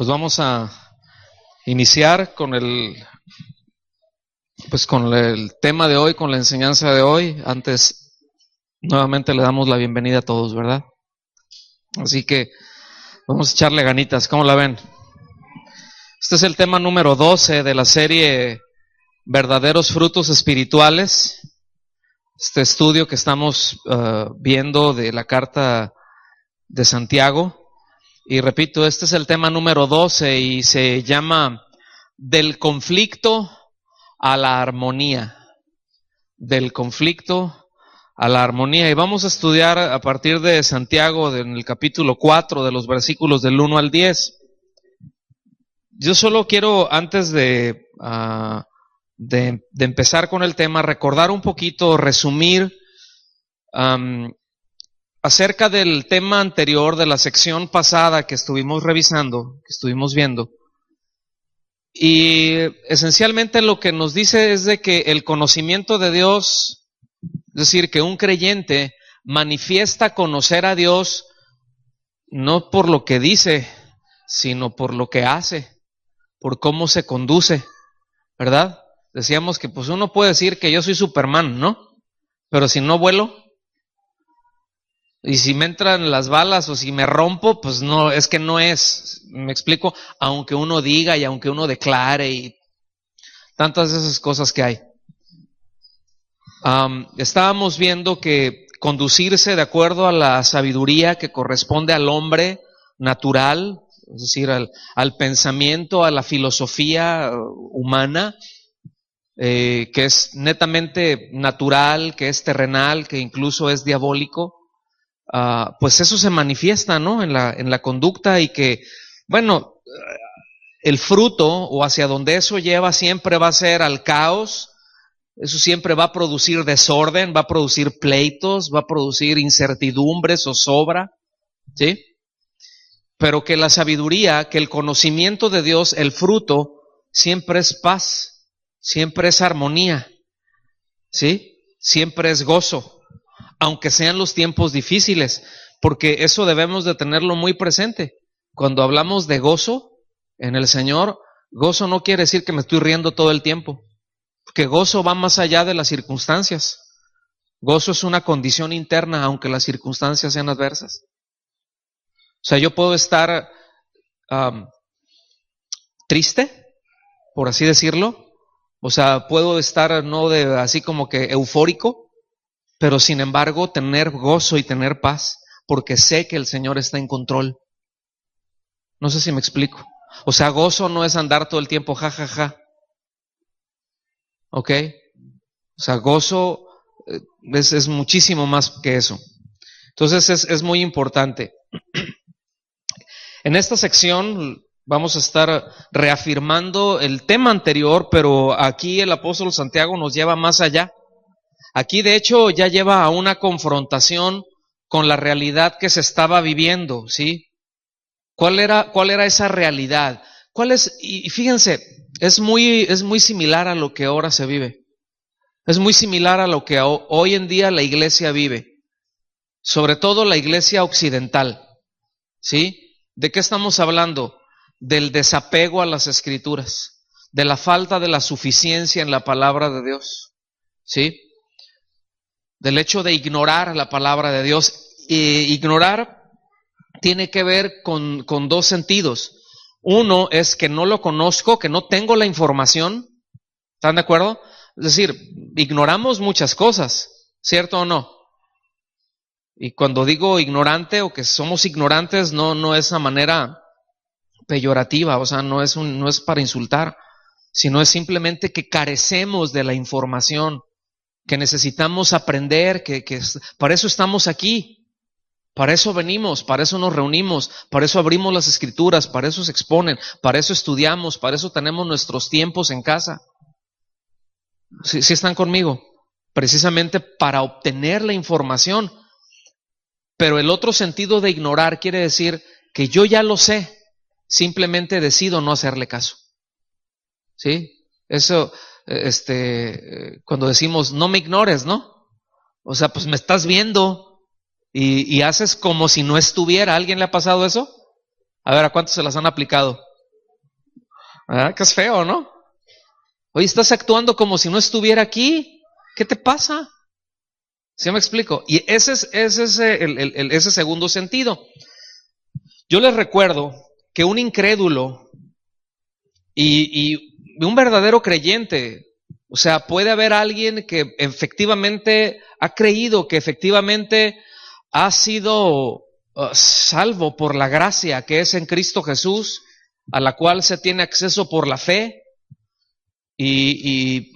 Pues vamos a iniciar con con el tema de hoy, con la enseñanza de hoy. Antes, nuevamente le damos la bienvenida a todos, ¿verdad? Así que vamos a echarle ganitas, ¿cómo la ven? Este es el tema número 12 de la serie Verdaderos Frutos Espirituales. Este estudio que estamos viendo de la carta de Santiago. Y repito, este es el tema número 12 y se llama Del conflicto a la armonía. Del conflicto a la armonía. Y vamos a estudiar a partir de Santiago, en el capítulo 4, de los versículos del 1 al 10. Yo solo quiero, antes de empezar con el tema, recordar un poquito, resumir acerca del tema anterior de la sección pasada que estuvimos revisando, que estuvimos viendo. Y esencialmente lo que nos dice es de que el conocimiento de Dios, es decir, que un creyente manifiesta conocer a Dios no por lo que dice, sino por lo que hace, por cómo se conduce, ¿verdad? Decíamos que pues uno puede decir que yo soy Superman, ¿no? Pero si no vuelo, y si me entran las balas o si me rompo, pues no, es que no es, me explico, aunque uno diga y aunque uno declare y tantas de esas cosas que hay. Estábamos viendo que conducirse de acuerdo a la sabiduría que corresponde al hombre natural, es decir, al pensamiento, a la filosofía humana, que es netamente natural, que es terrenal, que incluso es diabólico. Pues eso se manifiesta, ¿no? en la conducta, y que, bueno, el fruto o hacia donde eso lleva siempre va a ser al caos. Eso siempre va a producir desorden, va a producir pleitos, va a producir incertidumbre, zozobra, ¿sí? Pero que la sabiduría, que el conocimiento de Dios, el fruto, siempre es paz, siempre es armonía, ¿sí? Siempre es gozo, aunque sean los tiempos difíciles, porque eso debemos de tenerlo muy presente. Cuando hablamos de gozo en el Señor, gozo no quiere decir que me estoy riendo todo el tiempo, porque gozo va más allá de las circunstancias. Gozo es una condición interna, aunque las circunstancias sean adversas. O sea, yo puedo estar triste, por así decirlo, o sea, puedo estar así como que eufórico, pero sin embargo tener gozo y tener paz, porque sé que el Señor está en control. No sé si me explico. O sea, gozo no es andar todo el tiempo ja. ¿Ok? O sea, gozo es muchísimo más que eso. Entonces es muy importante. En esta sección vamos a estar reafirmando el tema anterior, pero aquí el apóstol Santiago nos lleva más allá. Aquí de hecho ya lleva a una confrontación con la realidad que se estaba viviendo, ¿sí? ¿Cuál era esa realidad? Y fíjense, es muy similar a lo que ahora se vive. Es muy similar a lo que hoy en día la iglesia vive. Sobre todo la iglesia occidental, ¿sí? ¿De qué estamos hablando? Del desapego a las escrituras, de la falta de la suficiencia en la palabra de Dios, ¿sí? Del hecho de ignorar la palabra de Dios. Ignorar tiene que ver con dos sentidos. Uno es que no lo conozco, que no tengo la información. ¿Están de acuerdo? Es decir, ignoramos muchas cosas, ¿cierto o no? Y cuando digo ignorante o que somos ignorantes, no es a manera peyorativa, o sea, no es para insultar, sino es simplemente que carecemos de la información, que necesitamos aprender, que para eso estamos aquí, para eso venimos, para eso nos reunimos, para eso abrimos las escrituras, para eso se exponen, para eso estudiamos, para eso tenemos nuestros tiempos en casa. ¿Sí están conmigo? Precisamente para obtener la información. Pero el otro sentido de ignorar quiere decir que yo ya lo sé, simplemente decido no hacerle caso. ¿Sí? Eso, cuando decimos no me ignores, ¿no? O sea, pues me estás viendo y haces como si no estuviera. ¿A alguien le ha pasado eso? A ver, ¿a cuántos se las han aplicado? ¿Verdad? Que es feo, ¿no? Oye, estás actuando como si no estuviera aquí. ¿Qué te pasa? ¿Sí me explico? Y ese es ese segundo sentido. Yo les recuerdo que un incrédulo y un verdadero creyente, o sea, puede haber alguien que efectivamente ha creído, que efectivamente ha sido salvo por la gracia que es en Cristo Jesús, a la cual se tiene acceso por la fe, y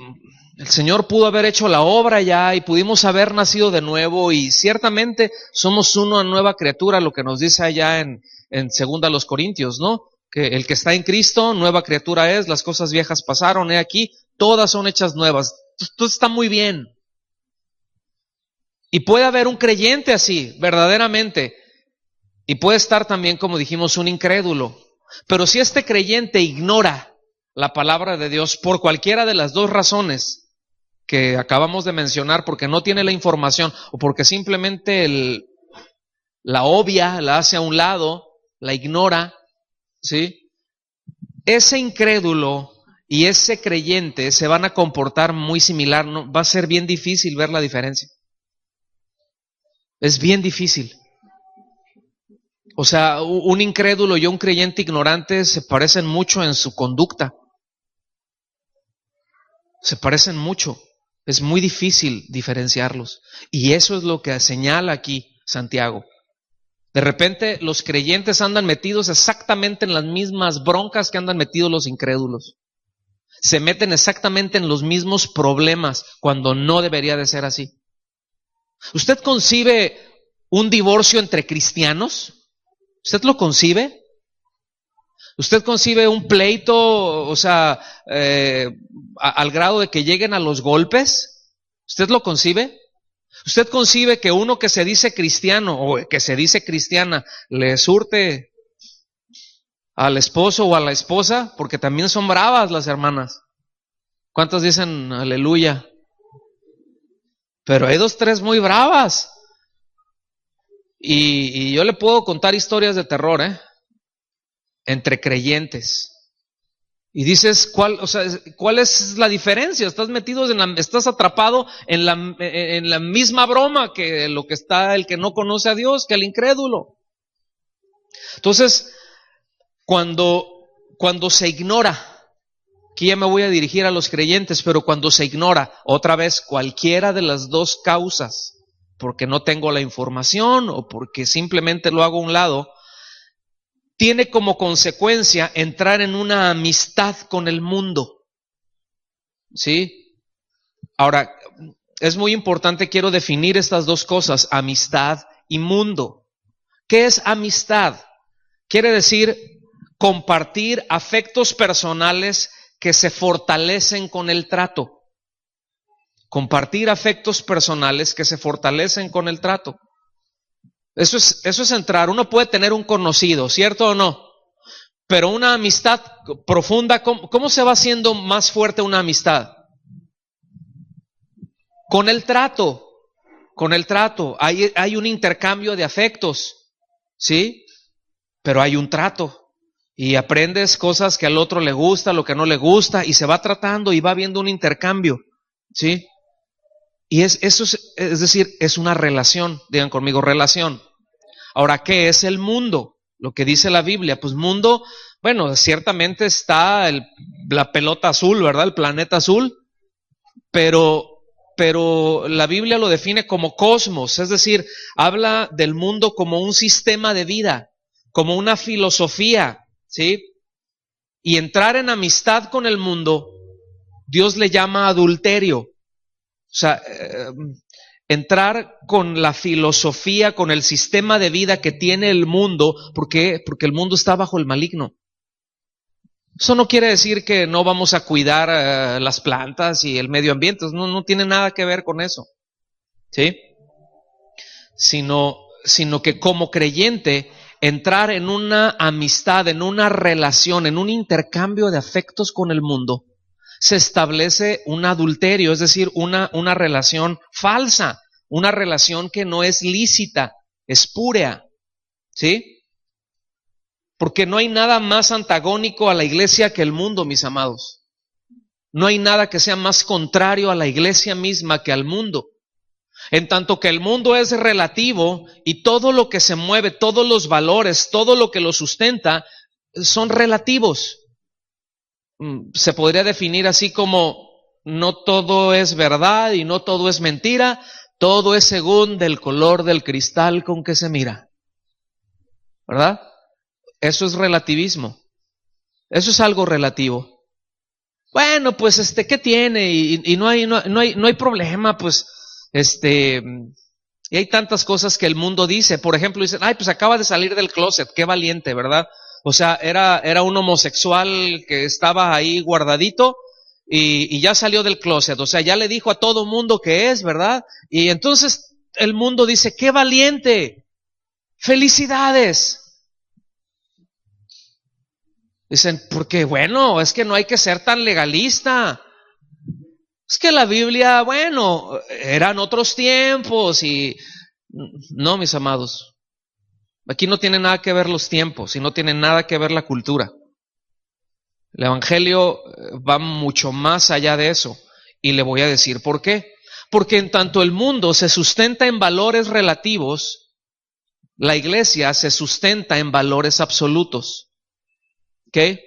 el Señor pudo haber hecho la obra ya y pudimos haber nacido de nuevo, y ciertamente somos una nueva criatura, lo que nos dice allá en 2 Corintios, ¿no? Que el que está en Cristo, nueva criatura es, las cosas viejas pasaron, he aquí, todas son hechas nuevas. Esto está muy bien. Y puede haber un creyente así, verdaderamente, y puede estar también, como dijimos, un incrédulo. Pero si este creyente ignora la palabra de Dios por cualquiera de las dos razones que acabamos de mencionar, porque no tiene la información o porque simplemente la obvia, la hace a un lado, la ignora, ¿sí? Ese incrédulo y ese creyente se van a comportar muy similar, ¿no? Va a ser bien difícil ver la diferencia. Es bien difícil. O sea, un incrédulo y un creyente ignorante se parecen mucho en su conducta. Se parecen mucho. Es muy difícil diferenciarlos. Y eso es lo que señala aquí Santiago. De repente los creyentes andan metidos exactamente en las mismas broncas que andan metidos los incrédulos. Se meten exactamente en los mismos problemas cuando no debería de ser así. ¿Usted concibe un divorcio entre cristianos? ¿Usted lo concibe? ¿Usted concibe un pleito, o sea, al grado de que lleguen a los golpes? ¿Usted lo concibe? ¿Usted concibe que uno que se dice cristiano o que se dice cristiana le surte al esposo o a la esposa? Porque también son bravas las hermanas. ¿Cuántas dicen aleluya? Pero hay 2, 3 muy bravas. Y yo le puedo contar historias de terror, entre creyentes. Y dices, ¿cuál es la diferencia? Estás metido estás atrapado en la misma broma que lo que está el que no conoce a Dios, que el incrédulo. Entonces, cuando se ignora, aquí ya me voy a dirigir a los creyentes, pero cuando se ignora, otra vez, cualquiera de las dos causas, porque no tengo la información o porque simplemente lo hago a un lado, tiene como consecuencia entrar en una amistad con el mundo. ¿Sí? Ahora, es muy importante, quiero definir estas dos cosas, amistad y mundo. ¿Qué es amistad? Quiere decir compartir afectos personales que se fortalecen con el trato. Compartir afectos personales que se fortalecen con el trato. Eso es entrar. Uno puede tener un conocido, ¿cierto o no? Pero una amistad profunda, ¿cómo se va haciendo más fuerte una amistad? Con el trato. Con el trato. Hay un intercambio de afectos, ¿sí? Pero hay un trato. Y aprendes cosas que al otro le gusta, lo que no le gusta, y se va tratando y va habiendo un intercambio, ¿sí? Y es decir, es una relación, digan conmigo, relación. Ahora, ¿qué es el mundo? Lo que dice la Biblia, pues mundo, bueno, ciertamente está la pelota azul, ¿verdad? El planeta azul, pero la Biblia lo define como cosmos, es decir, habla del mundo como un sistema de vida, como una filosofía, ¿sí? Y entrar en amistad con el mundo, Dios le llama adulterio. O sea, entrar con la filosofía, con el sistema de vida que tiene el mundo, ¿por qué? Porque el mundo está bajo el maligno. Eso no quiere decir que no vamos a cuidar las plantas y el medio ambiente, no tiene nada que ver con eso, ¿sí? Sino que como creyente, entrar en una amistad, en una relación, en un intercambio de afectos con el mundo, se establece un adulterio, es decir, una relación falsa, una relación que no es lícita, espúrea, ¿sí? Porque no hay nada más antagónico a la iglesia que el mundo, mis amados. No hay nada que sea más contrario a la iglesia misma que al mundo. En tanto que el mundo es relativo y todo lo que se mueve, todos los valores, todo lo que lo sustenta, son relativos. Se podría definir así como no todo es verdad y no todo es mentira, todo es según del color del cristal con que se mira. ¿Verdad? Eso es relativismo. Eso es algo relativo. Bueno, pues ¿qué tiene? Y no hay problema, pues y hay tantas cosas que el mundo dice. Por ejemplo, dicen, ay, pues acaba de salir del closet, qué valiente, ¿verdad? O sea, era un homosexual que estaba ahí guardadito y ya salió del closet. O sea, ya le dijo a todo mundo que es, ¿verdad? Y entonces el mundo dice, qué valiente, felicidades. Dicen, porque bueno, es que no hay que ser tan legalista. Es que la Biblia, bueno, eran otros tiempos y no, mis amados. Aquí no tiene nada que ver los tiempos y no tiene nada que ver la cultura. El Evangelio va mucho más allá de eso y le voy a decir por qué. Porque en tanto el mundo se sustenta en valores relativos, la iglesia se sustenta en valores absolutos. ¿Ok?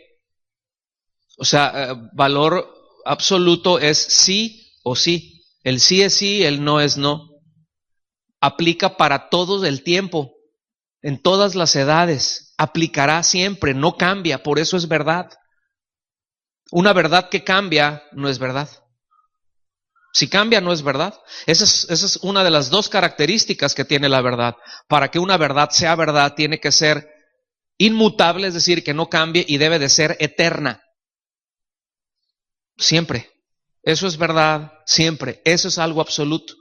O sea, valor absoluto es sí o sí. El sí es sí, el no es no. Aplica para todo el tiempo, en todas las edades. Aplicará siempre, no cambia, por eso es verdad. Una verdad que cambia no es verdad. Si cambia, no es verdad. Esa es una de las dos características que tiene la verdad. Para que una verdad sea verdad, tiene que ser inmutable, es decir, que no cambie, y debe de ser eterna. Siempre. Eso es verdad, siempre. Eso es algo absoluto.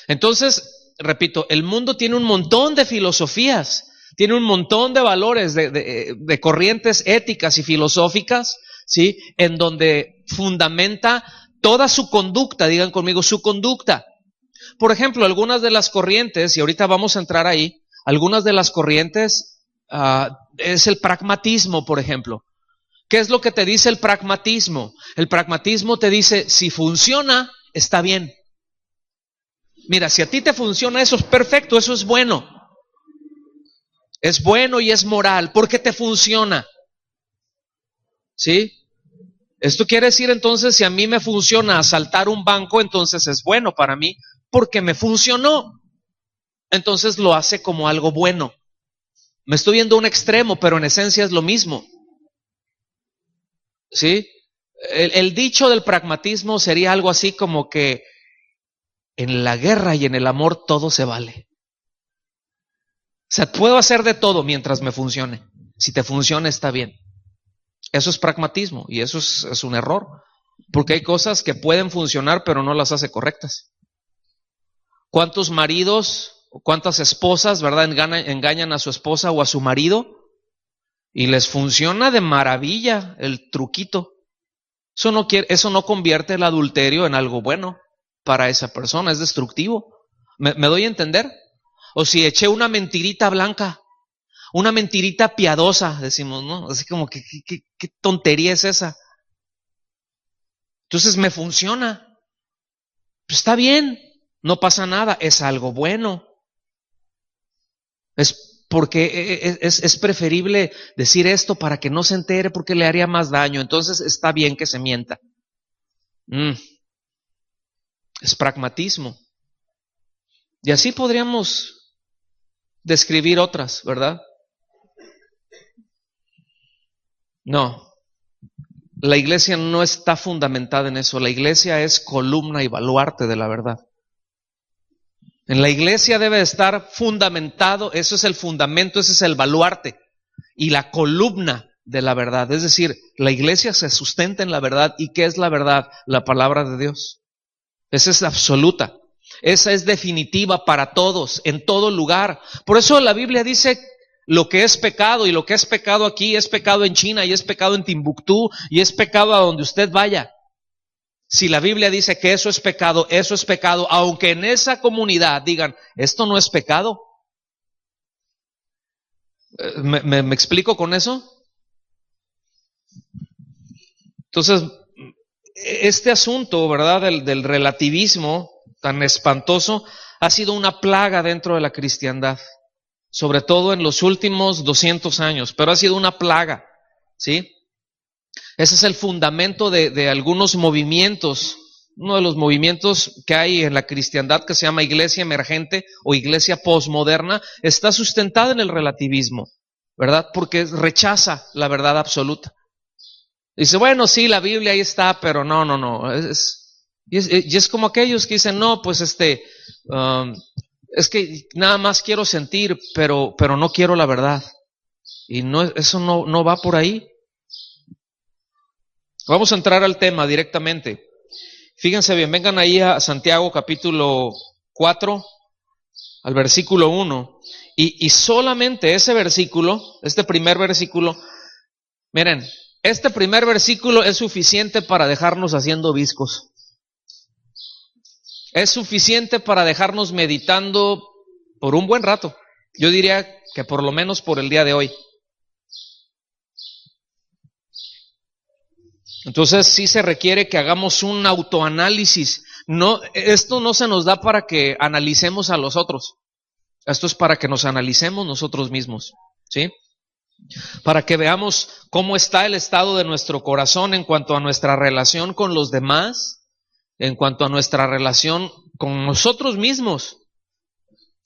Entonces, repito, el mundo tiene un montón de filosofías, tiene un montón de valores, de corrientes éticas y filosóficas, ¿sí? En donde fundamenta toda su conducta, digan conmigo, su conducta. Por ejemplo, algunas de las corrientes, y ahorita vamos a entrar ahí, algunas de las corrientes es el pragmatismo, por ejemplo. ¿Qué es lo que te dice el pragmatismo? El pragmatismo te dice, si funciona, está bien. Mira, si a ti te funciona, eso es perfecto, eso es bueno. Es bueno y es moral, porque te funciona. ¿Sí? Esto quiere decir entonces, si a mí me funciona asaltar un banco, entonces es bueno para mí, porque me funcionó. Entonces lo hace como algo bueno. Me estoy yendo a un extremo, pero en esencia es lo mismo. ¿Sí? El dicho del pragmatismo sería algo así como que en la guerra y en el amor todo se vale. O sea, puedo hacer de todo mientras me funcione. Si te funciona, está bien. Eso es pragmatismo y eso es un error. Porque hay cosas que pueden funcionar, pero no las hace correctas. ¿Cuántos maridos, cuántas esposas, verdad, engañan a su esposa o a su marido? Y les funciona de maravilla el truquito. Eso no convierte el adulterio en algo bueno para esa persona, es destructivo. ¿Me doy a entender? O si eché una mentirita blanca, una mentirita piadosa, decimos, ¿no? Así como que ¿qué tontería es esa? Entonces me funciona. Pues está bien, no pasa nada, es algo bueno. Es porque es preferible decir esto para que no se entere porque le haría más daño. Entonces está bien que se mienta. Es pragmatismo. Y así podríamos describir otras, ¿verdad? No. La iglesia no está fundamentada en eso. La iglesia es columna y baluarte de la verdad. En la iglesia debe estar fundamentado, eso es el fundamento, ese es el baluarte y la columna de la verdad. Es decir, la iglesia se sustenta en la verdad. ¿Y qué es la verdad? La palabra de Dios. Esa es absoluta. Esa es definitiva para todos, en todo lugar. Por eso la Biblia dice lo que es pecado, y lo que es pecado aquí es pecado en China, y es pecado en Timbuktu, y es pecado a donde usted vaya. Si la Biblia dice que eso es pecado, aunque en esa comunidad digan, esto no es pecado. ¿Me explico con eso? Entonces, este asunto, ¿verdad?, del relativismo tan espantoso ha sido una plaga dentro de la cristiandad, sobre todo en los últimos 200 años, pero ha sido una plaga, ¿sí? Ese es el fundamento de algunos movimientos. Uno de los movimientos que hay en la cristiandad, que se llama iglesia emergente o iglesia posmoderna, está sustentada en el relativismo, ¿verdad? Porque rechaza la verdad absoluta. Dice, bueno, sí, la Biblia ahí está, pero no. Y es como aquellos que dicen, no, pues es que nada más quiero sentir, pero no quiero la verdad. Y eso no va por ahí. Vamos a entrar al tema directamente. Fíjense bien, vengan ahí a Santiago capítulo 4, al versículo 1. Y solamente ese versículo, este primer versículo, miren, este primer versículo es suficiente para dejarnos haciendo viscos. Es suficiente para dejarnos meditando por un buen rato. Yo diría que por lo menos por el día de hoy. Entonces sí se requiere que hagamos un autoanálisis. No, esto no se nos da para que analicemos a los otros. Esto es para que nos analicemos nosotros mismos, ¿sí? Para que veamos cómo está el estado de nuestro corazón en cuanto a nuestra relación con los demás, en cuanto a nuestra relación con nosotros mismos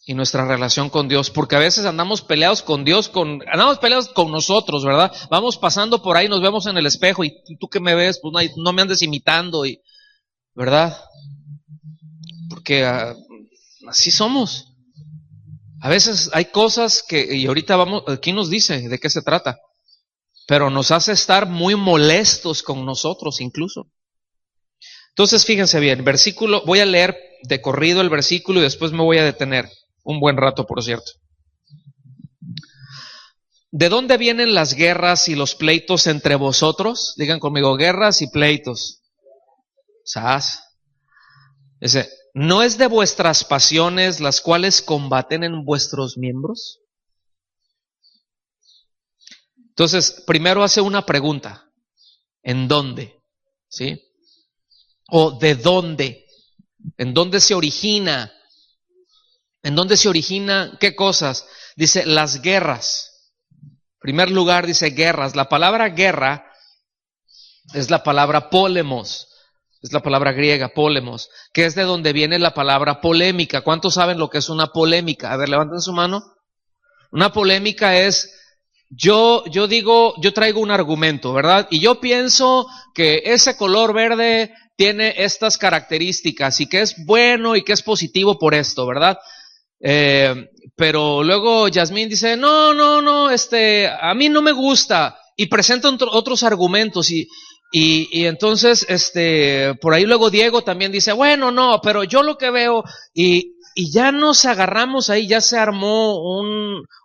y nuestra relación con Dios, porque a veces andamos peleados con Dios, andamos peleados con nosotros, ¿verdad? Vamos pasando por ahí, nos vemos en el espejo y tú que me ves, pues no me andes imitando, ¿verdad? Porque así somos. A veces hay cosas y ahorita aquí nos dice de qué se trata, pero nos hace estar muy molestos con nosotros incluso. Entonces fíjense bien, voy a leer de corrido el versículo y después me voy a detener, un buen rato por cierto. ¿De dónde vienen las guerras y los pleitos entre vosotros? Digan conmigo, guerras y pleitos. ¿Sabes? Dice, ¿no es de vuestras pasiones las cuales combaten en vuestros miembros? Entonces, primero hace una pregunta. ¿En dónde? ¿Sí? ¿O de dónde? ¿En dónde se origina? ¿En dónde se origina qué cosas? Dice, las guerras. En primer lugar dice guerras. La palabra guerra es la palabra polemos. Es la palabra griega, polemos, que es de donde viene la palabra polémica. ¿Cuántos saben lo que es una polémica? A ver, levanten su mano. Una polémica es, yo traigo un argumento, ¿verdad? Y yo pienso que ese color verde tiene estas características y que es bueno y que es positivo por esto, ¿verdad? Pero luego Yasmín dice, no, a mí no me gusta, y presentan otros argumentos y entonces por ahí luego Diego también dice, bueno, no, pero yo lo que veo, y ya nos agarramos ahí, ya se armó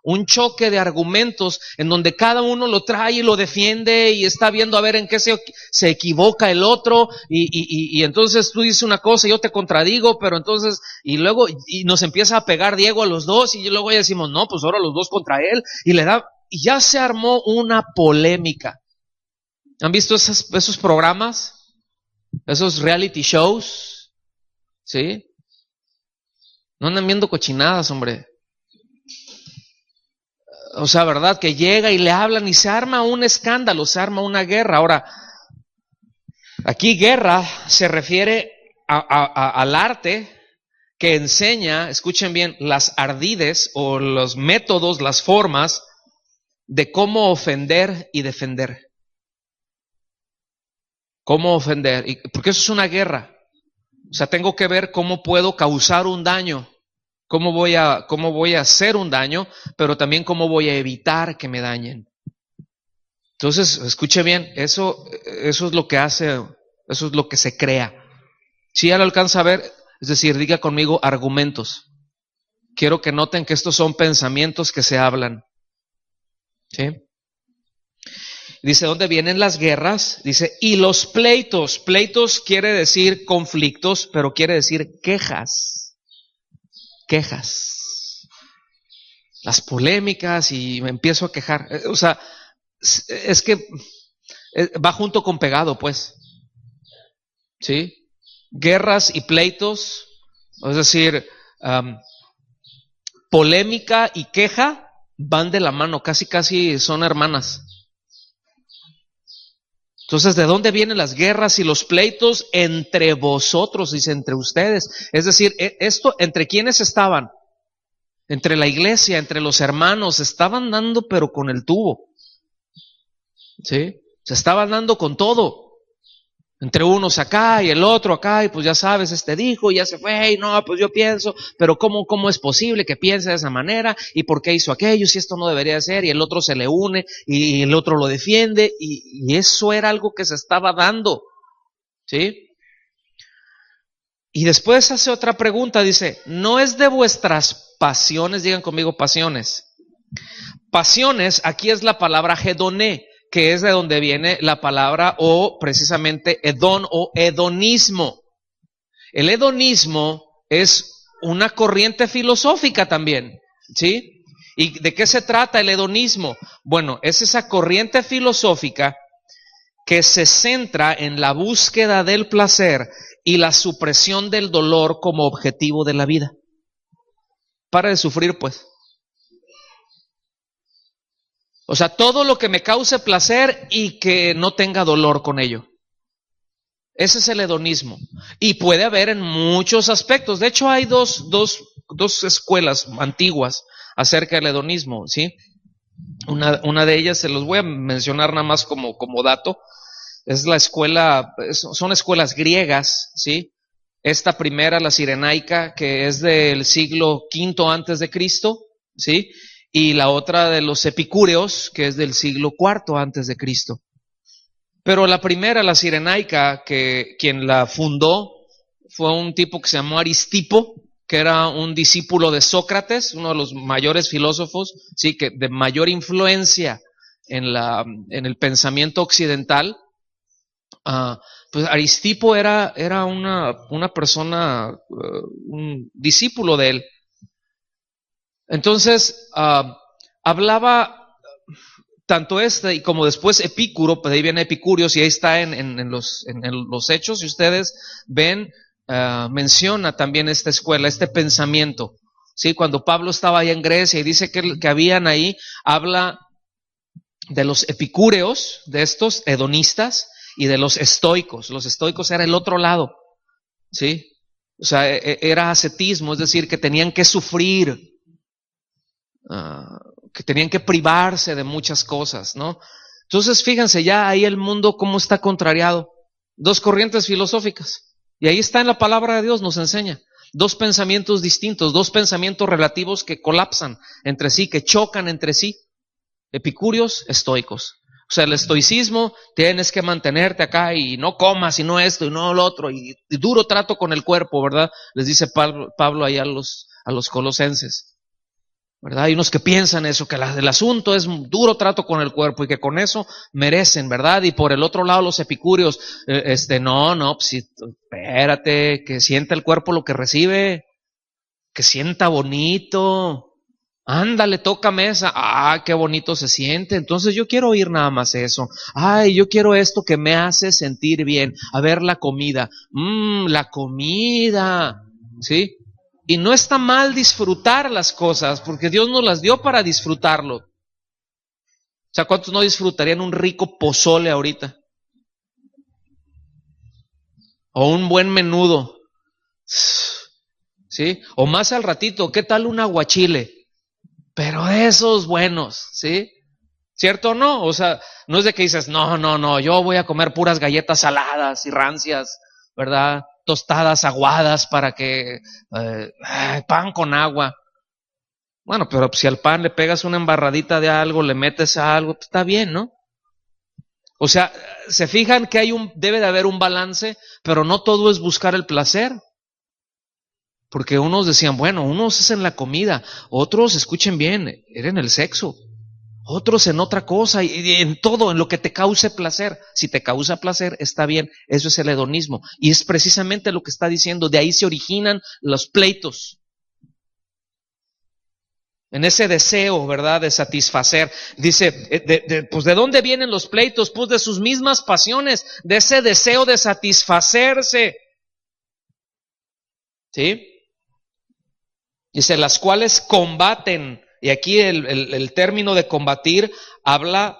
un choque de argumentos en donde cada uno lo trae y lo defiende y está viendo a ver en qué se equivoca el otro y entonces tú dices una cosa y yo te contradigo, pero entonces y luego nos empieza a pegar Diego a los dos y luego ya decimos, no, pues ahora los dos contra él y ya se armó una polémica. ¿Han visto esos programas? Esos reality shows, ¿sí? No andan viendo cochinadas, hombre. O sea, ¿verdad? Que llega y le hablan y se arma un escándalo, se arma una guerra. Ahora, aquí guerra se refiere al arte que enseña, escuchen bien, las ardides o los métodos, las formas de cómo ofender y defender. ¿Cómo ofender? Porque eso es una guerra. O sea, tengo que ver cómo puedo causar un daño, cómo voy a hacer un daño, pero también cómo voy a evitar que me dañen. Entonces, escuche bien, eso es lo que hace, eso es lo que se crea. Si ya lo alcanza a ver, es decir, diga conmigo argumentos. Quiero que noten que estos son pensamientos que se hablan. ¿Sí? Dice, ¿dónde vienen las guerras? Dice, y los pleitos. Pleitos quiere decir conflictos, pero quiere decir quejas. Quejas. las polémicas y me empiezo a quejar. O sea, es que va junto con pegado, pues. ¿Sí? Guerras y pleitos, es decir, polémica y queja van de la mano, casi son hermanas. Entonces, ¿de dónde vienen las guerras y los pleitos? Entre vosotros, dice, entre ustedes. Es decir, esto, ¿entre quiénes estaban? Entre la iglesia, entre los hermanos, estaban dando pero con el tubo. ¿Sí? Se estaban dando con todo. Entre unos acá y el otro acá, y pues ya sabes, este dijo, y ya se fue, y no, pues yo pienso, pero ¿cómo es posible que piense de esa manera? ¿Y por qué hizo aquello? Si esto no debería ser, y el otro se le une, y el otro lo defiende, y eso era algo que se estaba dando, ¿sí? Y después hace otra pregunta, dice, ¿no es de vuestras pasiones? Digan conmigo, pasiones. Pasiones, aquí es la palabra hedoné, que es de donde viene la palabra o precisamente hedón o hedonismo. El hedonismo es una corriente filosófica también, ¿sí? ¿Y de qué se trata el hedonismo? Bueno, es esa corriente filosófica que se centra en la búsqueda del placer y la supresión del dolor como objetivo de la vida. Para de sufrir, pues. O sea, todo lo que me cause placer y que no tenga dolor con ello. Ese es el hedonismo. Y puede haber en muchos aspectos. De hecho, hay dos escuelas antiguas acerca del hedonismo, ¿sí? Una de ellas, se los voy a mencionar nada más como dato, es la escuela, son escuelas griegas, ¿sí? Esta primera, la cirenaica, que es del siglo V antes de Cristo, ¿sí? Y la otra de los epicúreos, que es del siglo IV antes de Cristo. Pero la primera, la cirenaica, que quien la fundó fue un tipo que se llamó Aristipo, que era un discípulo de Sócrates, uno de los mayores filósofos, sí, que de mayor influencia en el pensamiento occidental. Pues Aristipo era una persona, un discípulo de él. Entonces, hablaba tanto y como después Epicuro, pues ahí viene Epicurios y ahí está en los hechos, y ustedes ven, menciona también esta escuela, este pensamiento. Sí, cuando Pablo estaba allá en Grecia y dice que habían ahí, habla de los epicúreos, de estos hedonistas, y de los estoicos. Los estoicos era el otro lado, ¿sí? O sea, era ascetismo, es decir, que tenían que sufrir, que tenían que privarse de muchas cosas, ¿no? Entonces, fíjense ya ahí el mundo cómo está contrariado. Dos corrientes filosóficas. Y ahí está en la palabra de Dios, nos enseña. Dos pensamientos distintos, dos pensamientos relativos que colapsan entre sí, que chocan entre sí. Epicúreos, estoicos. O sea, el estoicismo, tienes que mantenerte acá y no comas y no esto y no lo otro, y duro trato con el cuerpo, ¿verdad? Les dice Pablo ahí a los colosenses, ¿verdad? Hay unos que piensan eso, que el asunto es duro trato con el cuerpo y que con eso merecen, ¿verdad? Y por el otro lado los epicúreos, no, pues espérate, que sienta el cuerpo lo que recibe, que sienta bonito. Ándale, tócame esa. Qué bonito se siente. Entonces yo quiero oír nada más eso. Yo quiero esto que me hace sentir bien. A ver, la comida. La comida. ¿Sí? Y no está mal disfrutar las cosas, porque Dios nos las dio para disfrutarlo. O sea, ¿cuántos no disfrutarían un rico pozole ahorita? O un buen menudo. ¿Sí? O más al ratito, ¿qué tal un aguachile? Pero de esos buenos, ¿sí? ¿Cierto o no? O sea, no es de que dices, no, yo voy a comer puras galletas saladas y rancias, ¿verdad? Tostadas aguadas para que, pan con agua. Bueno, pero si al pan le pegas una embarradita de algo, le metes a algo, pues está bien, ¿no? O sea, se fijan que debe de haber un balance, pero no todo es buscar el placer. Porque unos decían, bueno, unos es en la comida, otros, escuchen bien, era en el sexo, otros en otra cosa, y en todo, en lo que te cause placer. Si te causa placer, está bien, eso es el hedonismo. Y es precisamente lo que está diciendo, de ahí se originan los pleitos. en ese deseo, ¿verdad?, de satisfacer. Dice, pues ¿de dónde vienen los pleitos? Pues de sus mismas pasiones, de ese deseo de satisfacerse. ¿Sí? Dice, las cuales combaten. Y aquí el término de combatir habla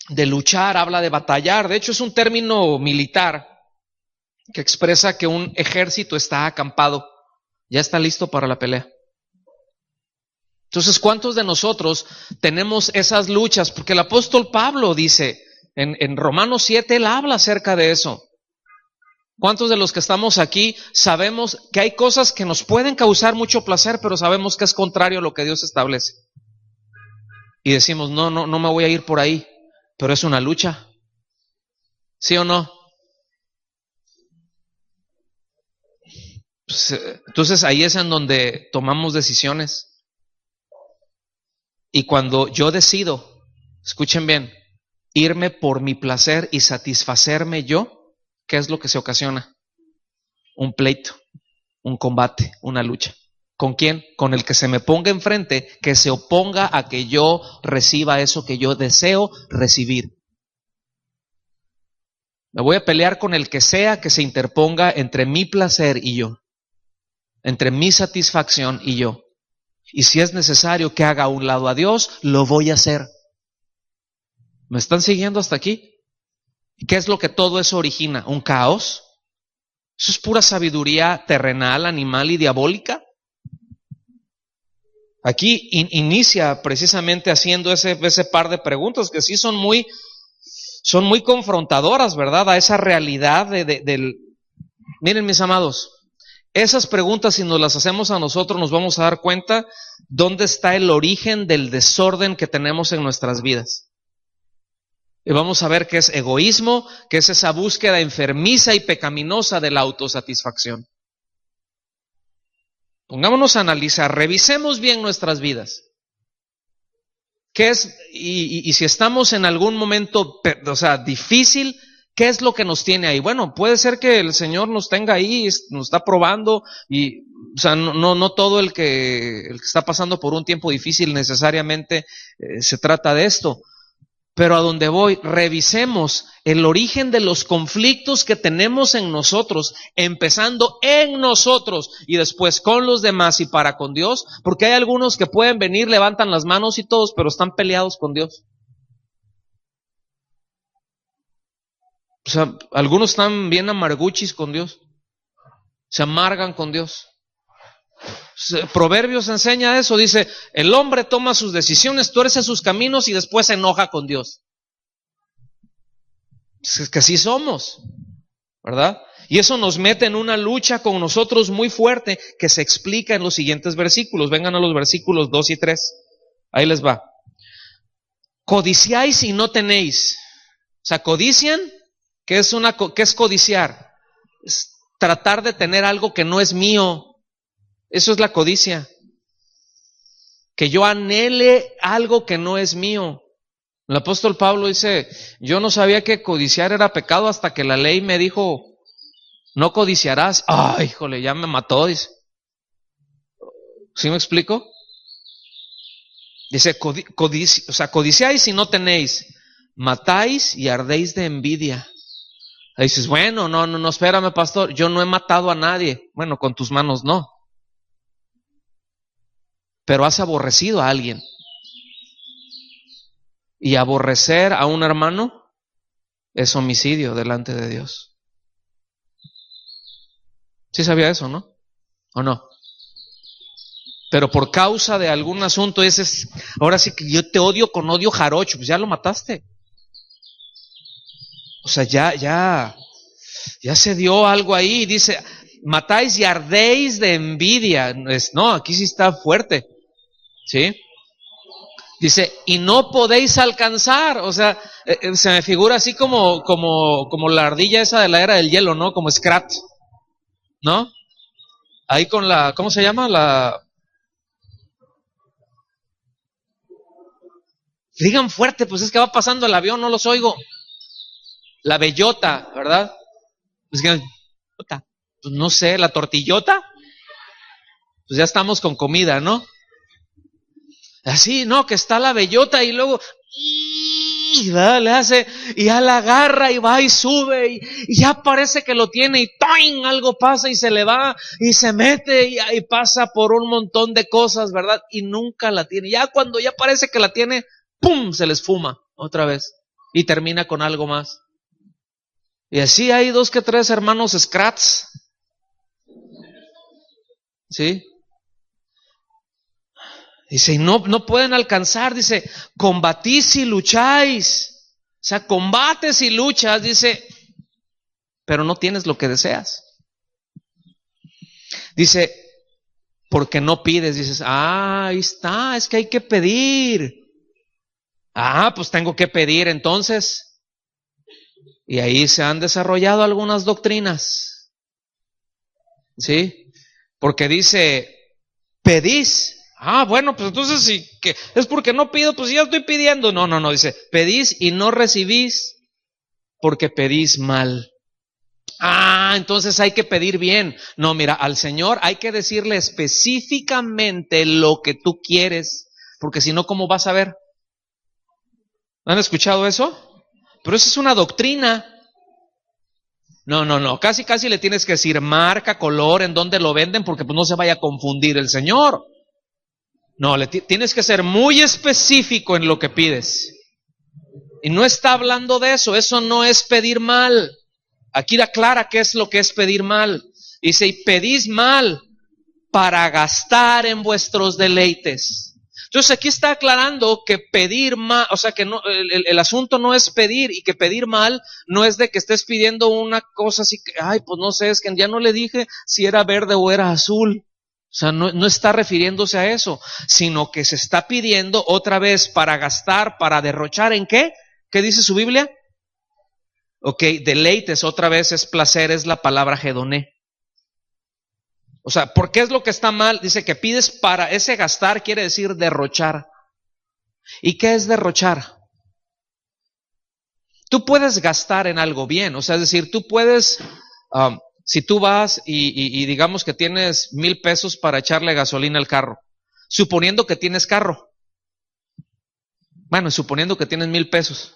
de luchar, habla de batallar. De hecho, es un término militar que expresa que un ejército está acampado, ya está listo para la pelea. Entonces, ¿cuántos de nosotros tenemos esas luchas? Porque el apóstol Pablo dice, en Romanos 7, él habla acerca de eso. ¿Cuántos de los que estamos aquí sabemos que hay cosas que nos pueden causar mucho placer, pero sabemos que es contrario a lo que Dios establece? Y decimos, no me voy a ir por ahí, pero es una lucha. ¿Sí o no? Pues, entonces ahí es en donde tomamos decisiones. Y cuando yo decido, escuchen bien, irme por mi placer y satisfacerme yo, ¿qué es lo que se ocasiona? Un pleito, un combate, una lucha. ¿Con quién? Con el que se me ponga enfrente, que se oponga a que yo reciba eso que yo deseo recibir. Me voy a pelear con el que sea que se interponga entre mi placer y yo, entre mi satisfacción y yo. Y si es necesario que haga a un lado a Dios, lo voy a hacer. ¿Me están siguiendo hasta aquí? ¿Qué es lo que todo eso origina? ¿Un caos? ¿Eso es pura sabiduría terrenal, animal y diabólica? Aquí inicia precisamente haciendo ese par de preguntas que sí son muy confrontadoras, ¿verdad? A esa realidad del... Miren, mis amados, esas preguntas, si nos las hacemos a nosotros, nos vamos a dar cuenta dónde está el origen del desorden que tenemos en nuestras vidas. Y vamos a ver qué es egoísmo, qué es esa búsqueda enfermiza y pecaminosa de la autosatisfacción. Pongámonos a analizar, revisemos bien nuestras vidas. ¿Qué es? Y si estamos en algún momento, difícil, ¿qué es lo que nos tiene ahí? Bueno, puede ser que el Señor nos tenga ahí, nos está probando, y no todo el que está pasando por un tiempo difícil necesariamente se trata de esto. Pero a donde voy, revisemos el origen de los conflictos que tenemos en nosotros, empezando en nosotros y después con los demás y para con Dios, porque hay algunos que pueden venir, levantan las manos y todos, pero están peleados con Dios. Algunos están bien amarguchis con Dios, se amargan con Dios. Proverbios enseña eso, dice, el hombre toma sus decisiones, tuerce sus caminos y después se enoja con Dios. Es que así somos, ¿verdad? Y eso nos mete en una lucha con nosotros muy fuerte que se explica en los siguientes versículos. Vengan a los versículos 2 y 3. Ahí les va. Codiciáis y no tenéis. O sea, codician, ¿qué es codiciar? Es tratar de tener algo que no es mío. Eso es la codicia. Que yo anhele algo que no es mío. El apóstol Pablo dice, yo no sabía que codiciar era pecado hasta que la ley me dijo, no codiciarás. Ay, híjole, ya me mató, dice. ¿Sí me explico? Dice, codiciáis y no tenéis, matáis y ardéis de envidia. Ahí dices, bueno, no, espérame, pastor, yo no he matado a nadie. Bueno, con tus manos no. Pero has aborrecido a alguien. Y aborrecer a un hermano es homicidio delante de Dios. ¿Sí sabía eso, no? ¿O no? Pero por causa de algún asunto, ahora sí que yo te odio con odio jarocho, pues ya lo mataste. O sea, ya se dio algo ahí. Dice, matáis y ardéis de envidia. No, aquí sí está fuerte. ¿Sí? Dice, y no podéis alcanzar. O sea, se me figura así como la ardilla esa de la era del hielo, ¿no? Como Scrat, ¿no? Ahí con ¿cómo se llama? Digan fuerte, pues es que va pasando el avión, no los oigo. La bellota, ¿verdad? Es que, pues no sé, la tortillota. Pues ya estamos con comida, ¿no? Así, no, que está la bellota y luego le hace y ya la agarra y va y sube y ya parece que lo tiene y ¡toing! Algo pasa y se le va y se mete y pasa por un montón de cosas, ¿verdad? Y nunca la tiene. Ya cuando ya parece que la tiene, ¡pum! Se les fuma otra vez y termina con algo más. Y así hay 2 que 3 hermanos Scrats, ¿sí? Dice, y no pueden alcanzar, dice, combatís y lucháis. O sea, combates y luchas, dice, pero no tienes lo que deseas. Dice, porque no pides, dices, ahí está, es que hay que pedir. Pues tengo que pedir entonces. Y ahí se han desarrollado algunas doctrinas, ¿sí? Porque dice, pedís. Bueno, pues entonces si que es porque no pido, pues ya estoy pidiendo. No, dice, pedís y no recibís porque pedís mal. Entonces hay que pedir bien. No, mira, al Señor hay que decirle específicamente lo que tú quieres, porque si no, ¿cómo vas a ver? ¿Han escuchado eso? Pero eso es una doctrina. No, casi le tienes que decir marca, color, en dónde lo venden, porque pues no se vaya a confundir el Señor. No, tienes que ser muy específico en lo que pides. Y no está hablando de eso no es pedir mal. Aquí aclara qué es lo que es pedir mal. Dice, y pedís mal para gastar en vuestros deleites. Entonces aquí está aclarando que pedir mal, o sea que no, el asunto no es pedir, y que pedir mal no es de que estés pidiendo una cosa así que, pues no sé, es que ya no le dije si era verde o era azul. O sea, no está refiriéndose a eso, sino que se está pidiendo otra vez para gastar, para derrochar, ¿en qué? ¿Qué dice su Biblia? Ok, deleites, otra vez es placer, es la palabra hedoné. O sea, ¿por qué es lo que está mal? Dice que pides para ese gastar, quiere decir derrochar. ¿Y qué es derrochar? Tú puedes gastar en algo bien, o sea, es decir, tú puedes, si tú vas y digamos que tienes 1,000 pesos para echarle gasolina al carro, suponiendo que tienes carro. Bueno, suponiendo que tienes 1,000 pesos.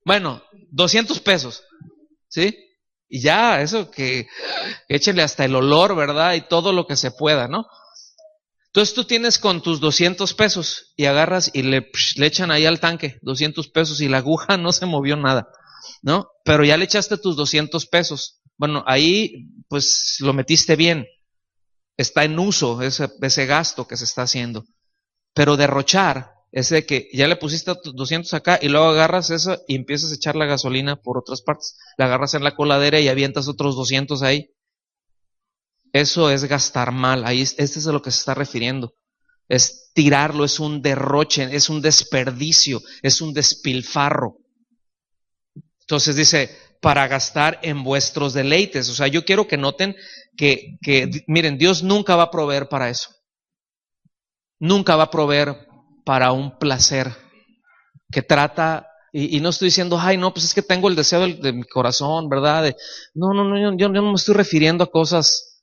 Bueno, 200 pesos, ¿sí? Y ya, eso que échenle hasta el olor, ¿verdad? Y todo lo que se pueda, ¿no? Entonces tú tienes con tus 200 pesos y agarras y le echan ahí al tanque 200 pesos y la aguja no se movió nada, ¿no? Pero ya le echaste tus 200 pesos. Bueno, ahí pues lo metiste bien. Está en uso ese gasto que se está haciendo. Pero derrochar es de que ya le pusiste tus 200 acá y luego agarras eso y empiezas a echar la gasolina por otras partes. La agarras en la coladera y avientas otros 200 ahí. Eso es gastar mal. Ahí este es a lo que se está refiriendo. Es tirarlo, es un derroche, es un desperdicio, es un despilfarro. Entonces dice, para gastar en vuestros deleites. O sea, yo quiero que noten que miren, Dios nunca va a proveer para eso. Nunca va a proveer para un placer que trata, y no estoy diciendo, no, pues es que tengo el deseo de mi corazón, ¿verdad? No, yo no me estoy refiriendo a cosas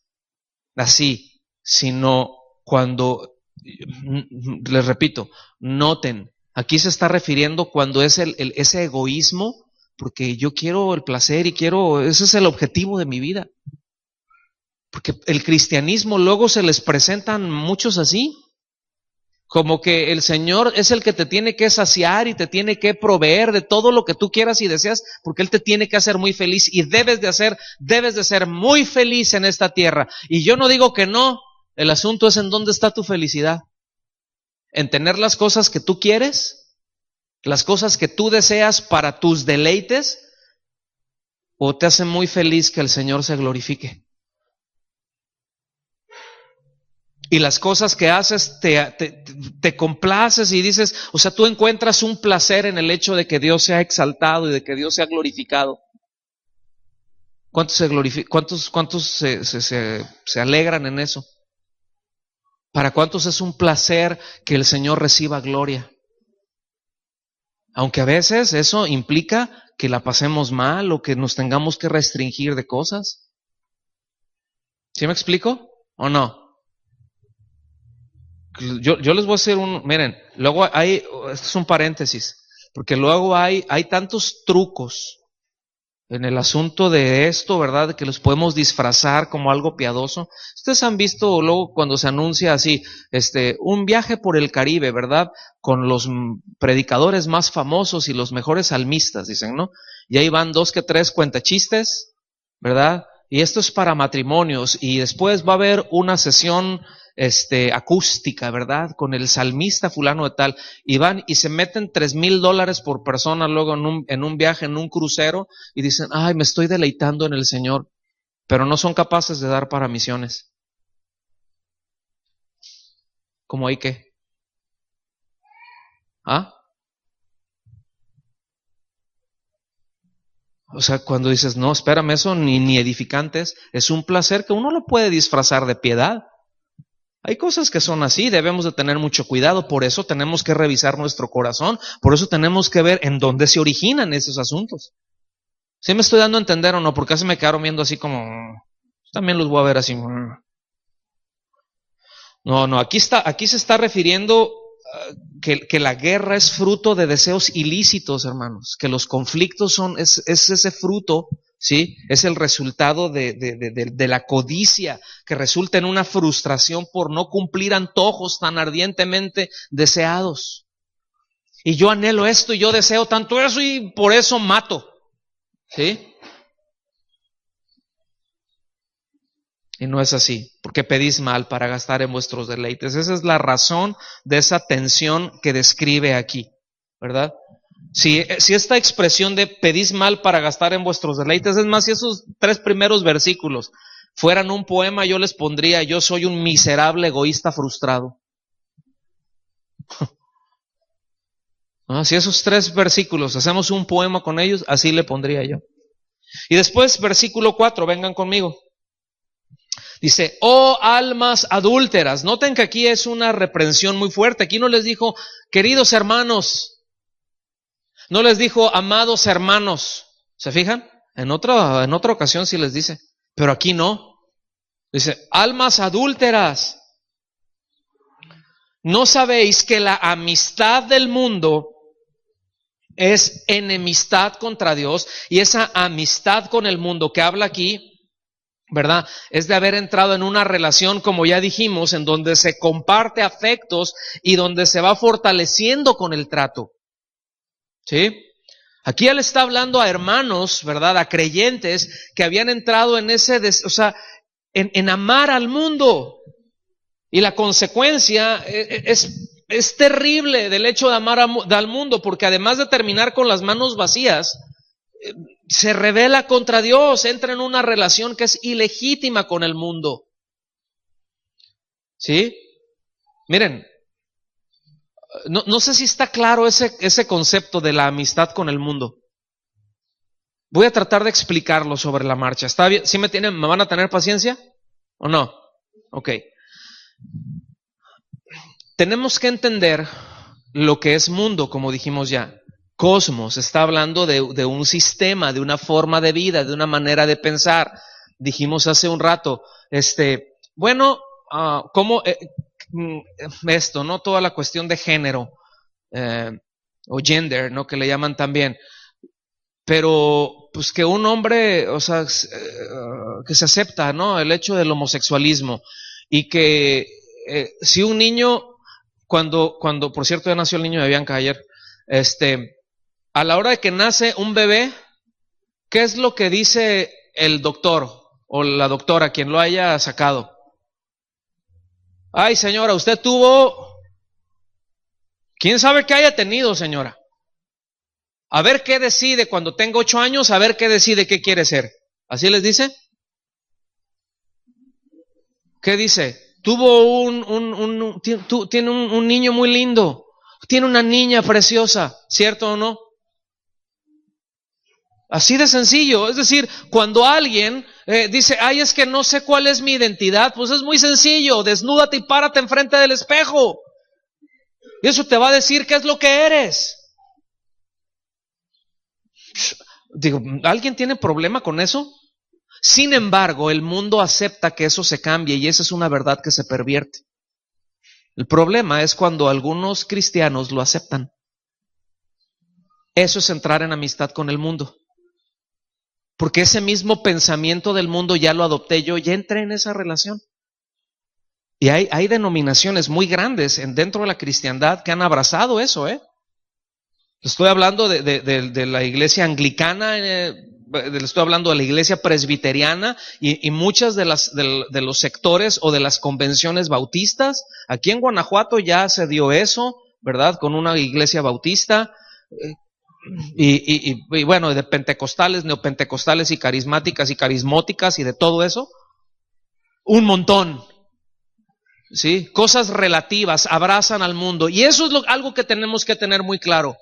así, sino cuando, les repito, noten, aquí se está refiriendo cuando es ese egoísmo, porque yo quiero el placer y ese es el objetivo de mi vida. Porque el cristianismo luego se les presentan muchos así, como que el Señor es el que te tiene que saciar y te tiene que proveer de todo lo que tú quieras y deseas, porque Él te tiene que hacer muy feliz y debes de ser muy feliz en esta tierra. Y yo no digo que no, el asunto es en dónde está tu felicidad. En tener las cosas que tú quieres, las cosas que tú deseas para tus deleites, o te hace muy feliz que el Señor se glorifique. Y las cosas que haces te complaces y dices, o sea, tú encuentras un placer en el hecho de que Dios sea exaltado y de que Dios sea glorificado. ¿Cuántos se alegran en eso? ¿Para cuántos es un placer que el Señor reciba gloria? Aunque a veces eso implica que la pasemos mal o que nos tengamos que restringir de cosas. ¿Sí me explico o no? Yo les voy a hacer miren, luego hay, esto es un paréntesis, porque luego hay tantos trucos en el asunto de esto, ¿verdad? Que los podemos disfrazar como algo piadoso. Ustedes han visto luego cuando se anuncia así, un viaje por el Caribe, ¿verdad? Con los predicadores más famosos y los mejores salmistas, dicen, ¿no? Y ahí van 2 que 3 cuentachistes, ¿verdad? Y esto es para matrimonios, y después va a haber una sesión acústica, ¿verdad? Con el salmista fulano de tal, y van y se meten $3,000 por persona luego en un viaje, en un crucero, y dicen, ay, me estoy deleitando en el Señor, pero no son capaces de dar para misiones. ¿Cómo hay que? ¿Ah? O sea, cuando dices, no, espérame, eso ni edificantes, es un placer que uno lo puede disfrazar de piedad. Hay cosas que son así, debemos de tener mucho cuidado, por eso tenemos que revisar nuestro corazón, por eso tenemos que ver en dónde se originan esos asuntos. ¿Sí me estoy dando a entender o no? Porque casi me quedaron viendo así como, también los voy a ver así. No, aquí se está refiriendo que la guerra es fruto de deseos ilícitos, hermanos, que los conflictos es ese fruto, ¿sí? Es el resultado de la codicia que resulta en una frustración por no cumplir antojos tan ardientemente deseados. Y yo anhelo esto y yo deseo tanto eso y por eso mato, ¿sí? Y no es así, porque pedís mal para gastar en vuestros deleites. Esa es la razón de esa tensión que describe aquí, ¿verdad? Si esta expresión de pedís mal para gastar en vuestros deleites, es más, si esos 3 primeros versículos fueran un poema, yo les pondría, yo soy un miserable egoísta frustrado. Si esos 3 versículos hacemos un poema con ellos, así le pondría yo. Y después, versículo 4, vengan conmigo. Dice, oh almas adúlteras. Noten que aquí es una reprensión muy fuerte. Aquí no les dijo, queridos hermanos. No les dijo, amados hermanos. ¿Se fijan? En otra ocasión sí les dice. Pero aquí no. Dice, almas adúlteras. ¿No sabéis que la amistad del mundo es enemistad contra Dios? Y esa amistad con el mundo que habla aquí, ¿verdad? Es de haber entrado en una relación, como ya dijimos, en donde se comparte afectos y donde se va fortaleciendo con el trato. ¿Sí? Aquí él está hablando a hermanos, ¿verdad? A creyentes que habían entrado en en amar al mundo. Y la consecuencia es terrible del hecho de amar al mundo, porque además de terminar con las manos vacías, se rebela contra Dios, entra en una relación que es ilegítima con el mundo. ¿Sí? Miren, no sé si está claro ese concepto de la amistad con el mundo. Voy a tratar de explicarlo sobre la marcha. ¿Está bien? ¿Sí me van a tener paciencia? ¿O no? Ok. Tenemos que entender lo que es mundo, como dijimos ya. Cosmos, está hablando de un sistema, de una forma de vida, de una manera de pensar. Dijimos hace un rato, ¿cómo esto, no? Toda la cuestión de género, o gender, ¿no? Que le llaman también. Pero, pues que un hombre, que se acepta, ¿no? El hecho del homosexualismo. Y que si un niño, cuando, por cierto, ya nació el niño de Bianca ayer, a la hora de que nace un bebé, ¿qué es lo que dice el doctor o la doctora, quien lo haya sacado? Ay, señora, usted tuvo, ¿quién sabe qué haya tenido, señora? A ver qué decide cuando tenga 8 años, a ver qué decide qué quiere ser. ¿Así les dice? ¿Qué dice? Tiene un niño muy lindo, tiene una niña preciosa, ¿cierto o no? Así de sencillo. Es decir, cuando alguien dice, ay, es que no sé cuál es mi identidad, pues es muy sencillo, desnúdate y párate enfrente del espejo. Y eso te va a decir qué es lo que eres. Digo, ¿alguien tiene problema con eso? Sin embargo, el mundo acepta que eso se cambie y esa es una verdad que se pervierte. El problema es cuando algunos cristianos lo aceptan. Eso es entrar en amistad con el mundo. Porque ese mismo pensamiento del mundo ya lo adopté yo, ya entré en esa relación. Y hay denominaciones muy grandes dentro de la cristiandad que han abrazado eso, Estoy hablando de la iglesia anglicana, estoy hablando de la iglesia presbiteriana y muchas de los sectores o de las convenciones bautistas. Aquí en Guanajuato ya se dio eso, ¿verdad? Con una iglesia bautista. Y bueno, de pentecostales, neopentecostales y carismáticas y carismóticas y de todo eso, un montón, ¿sí? Cosas relativas, abrazan al mundo, y eso es algo que tenemos que tener muy claro,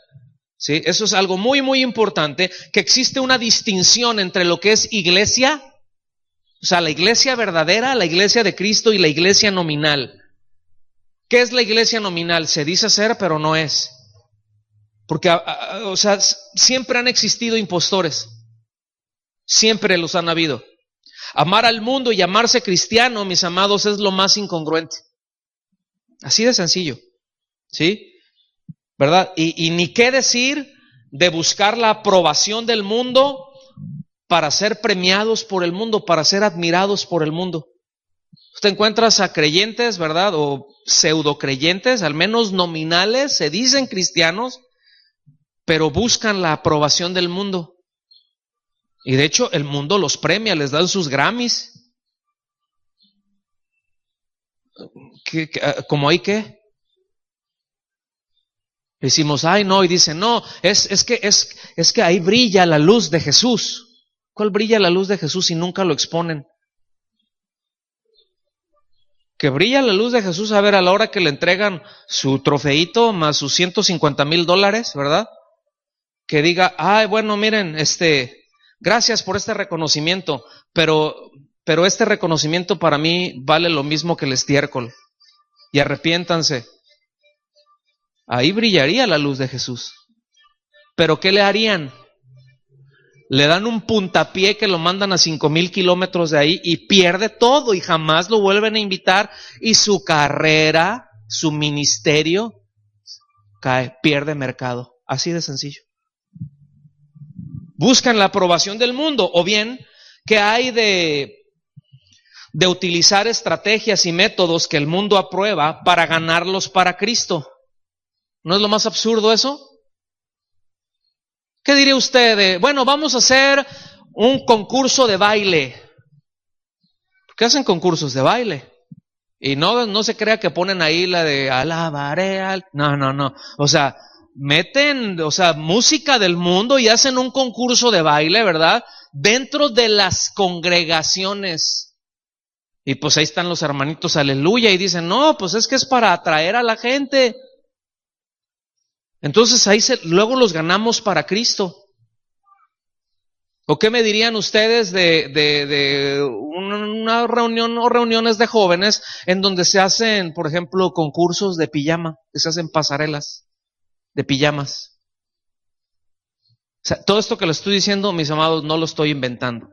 ¿sí? Eso es algo muy, muy importante, que existe una distinción entre lo que es iglesia, o sea, la iglesia verdadera, la iglesia de Cristo, y la iglesia nominal. ¿Qué es la iglesia nominal? Se dice ser, pero no es. Porque, o sea, siempre han existido impostores. Siempre los han habido. Amar al mundo y llamarse cristiano, mis amados, es lo más incongruente. Así de sencillo. ¿Sí? ¿Verdad? Y ni qué decir de buscar la aprobación del mundo para ser premiados por el mundo, para ser admirados por el mundo. Usted encuentra a creyentes, ¿verdad? O pseudo creyentes, al menos nominales, se dicen cristianos, pero buscan la aprobación del mundo. Y de hecho el mundo los premia, les dan sus Grammys. ¿Cómo hay qué? Decimos, ay no, y dicen, no, es que ahí brilla la luz de Jesús. ¿Cuál brilla la luz de Jesús si nunca lo exponen? Que brilla la luz de Jesús, a ver, a la hora que le entregan su trofeito más sus $150,000, ¿verdad? Que diga, ay, bueno, miren, gracias por este reconocimiento, pero este reconocimiento para mí vale lo mismo que el estiércol. Y arrepiéntanse. Ahí brillaría la luz de Jesús. ¿Pero qué le harían? Le dan un puntapié que lo mandan a 5,000 kilómetros de ahí y pierde todo y jamás lo vuelven a invitar, y su carrera, su ministerio cae, pierde mercado. Así de sencillo. Buscan la aprobación del mundo, o bien que hay de utilizar estrategias y métodos que el mundo aprueba para ganarlos para Cristo. ¿No es lo más absurdo eso? ¿Qué diría usted de, bueno, vamos a hacer un concurso de baile? ¿Por qué hacen concursos de baile? Y no se crea que ponen ahí la de alabaré al... No. O sea, meten, música del mundo y hacen un concurso de baile, ¿verdad? Dentro de las congregaciones. Y pues ahí están los hermanitos, aleluya, y dicen, no, pues es que es para atraer a la gente. Entonces ahí luego los ganamos para Cristo. ¿O qué me dirían ustedes de una reunión o reuniones de jóvenes en donde se hacen, por ejemplo, concursos de pijama, que se hacen pasarelas de pijamas? O sea, todo esto que le estoy diciendo, mis amados, no lo estoy inventando.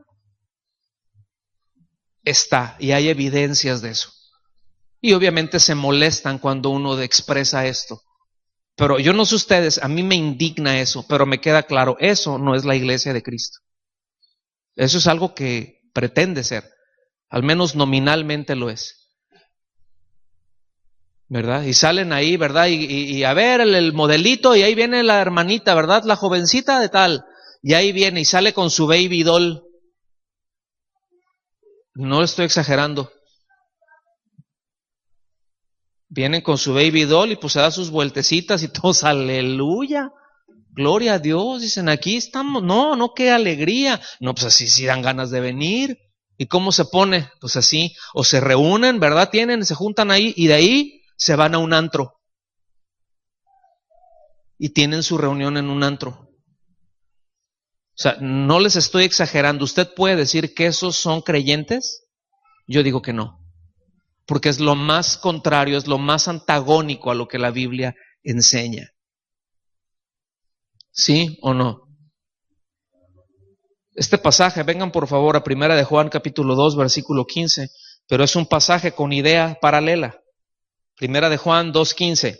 Está, y hay evidencias de eso. Y obviamente se molestan cuando uno expresa esto. Pero yo no sé ustedes, a mí me indigna eso, pero me queda claro, eso no es la iglesia de Cristo. Eso es algo que pretende ser, al menos nominalmente lo es, ¿verdad? Y salen ahí, ¿verdad? Y a ver el modelito, y ahí viene la hermanita, ¿verdad? La jovencita de tal, y ahí viene y sale con su baby doll. No estoy exagerando. Vienen con su baby doll y pues se da sus vueltecitas y todos, aleluya, gloria a Dios, dicen, aquí estamos, no, qué alegría. No, pues así sí dan ganas de venir. ¿Y cómo se pone? Pues así, o se reúnen, ¿verdad? Se juntan ahí y de ahí se van a un antro. Y tienen su reunión en un antro. O sea, no les estoy exagerando. ¿Usted puede decir que esos son creyentes? Yo digo que no. Porque es lo más contrario, es lo más antagónico a lo que la Biblia enseña. ¿Sí o no? Este pasaje, vengan por favor a 1 de Juan capítulo 2, versículo 15, pero es un pasaje con idea paralela. Primera de Juan 2:15.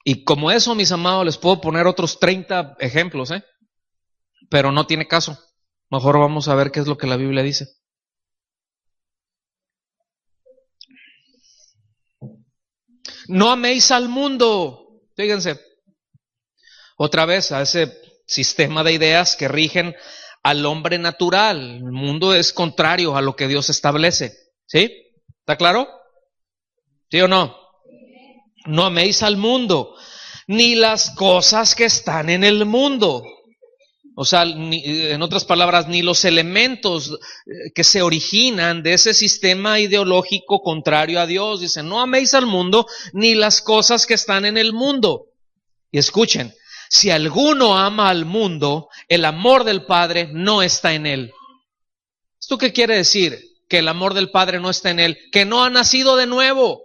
Y como eso, mis amados, les puedo poner otros 30 ejemplos, pero no tiene caso. Mejor vamos a ver qué es lo que la Biblia dice. No améis al mundo. Fíjense, otra vez a ese sistema de ideas que rigen al hombre natural. El mundo es contrario a lo que Dios establece. ¿Sí? ¿Está claro? ¿Sí o no? No améis al mundo, ni las cosas que están en el mundo. O sea, en otras palabras, ni los elementos que se originan de ese sistema ideológico contrario a Dios. Dice, no améis al mundo, ni las cosas que están en el mundo. Y escuchen, si alguno ama al mundo, el amor del Padre no está en él. ¿Esto qué quiere decir? Que el amor del Padre no está en él, que no ha nacido de nuevo.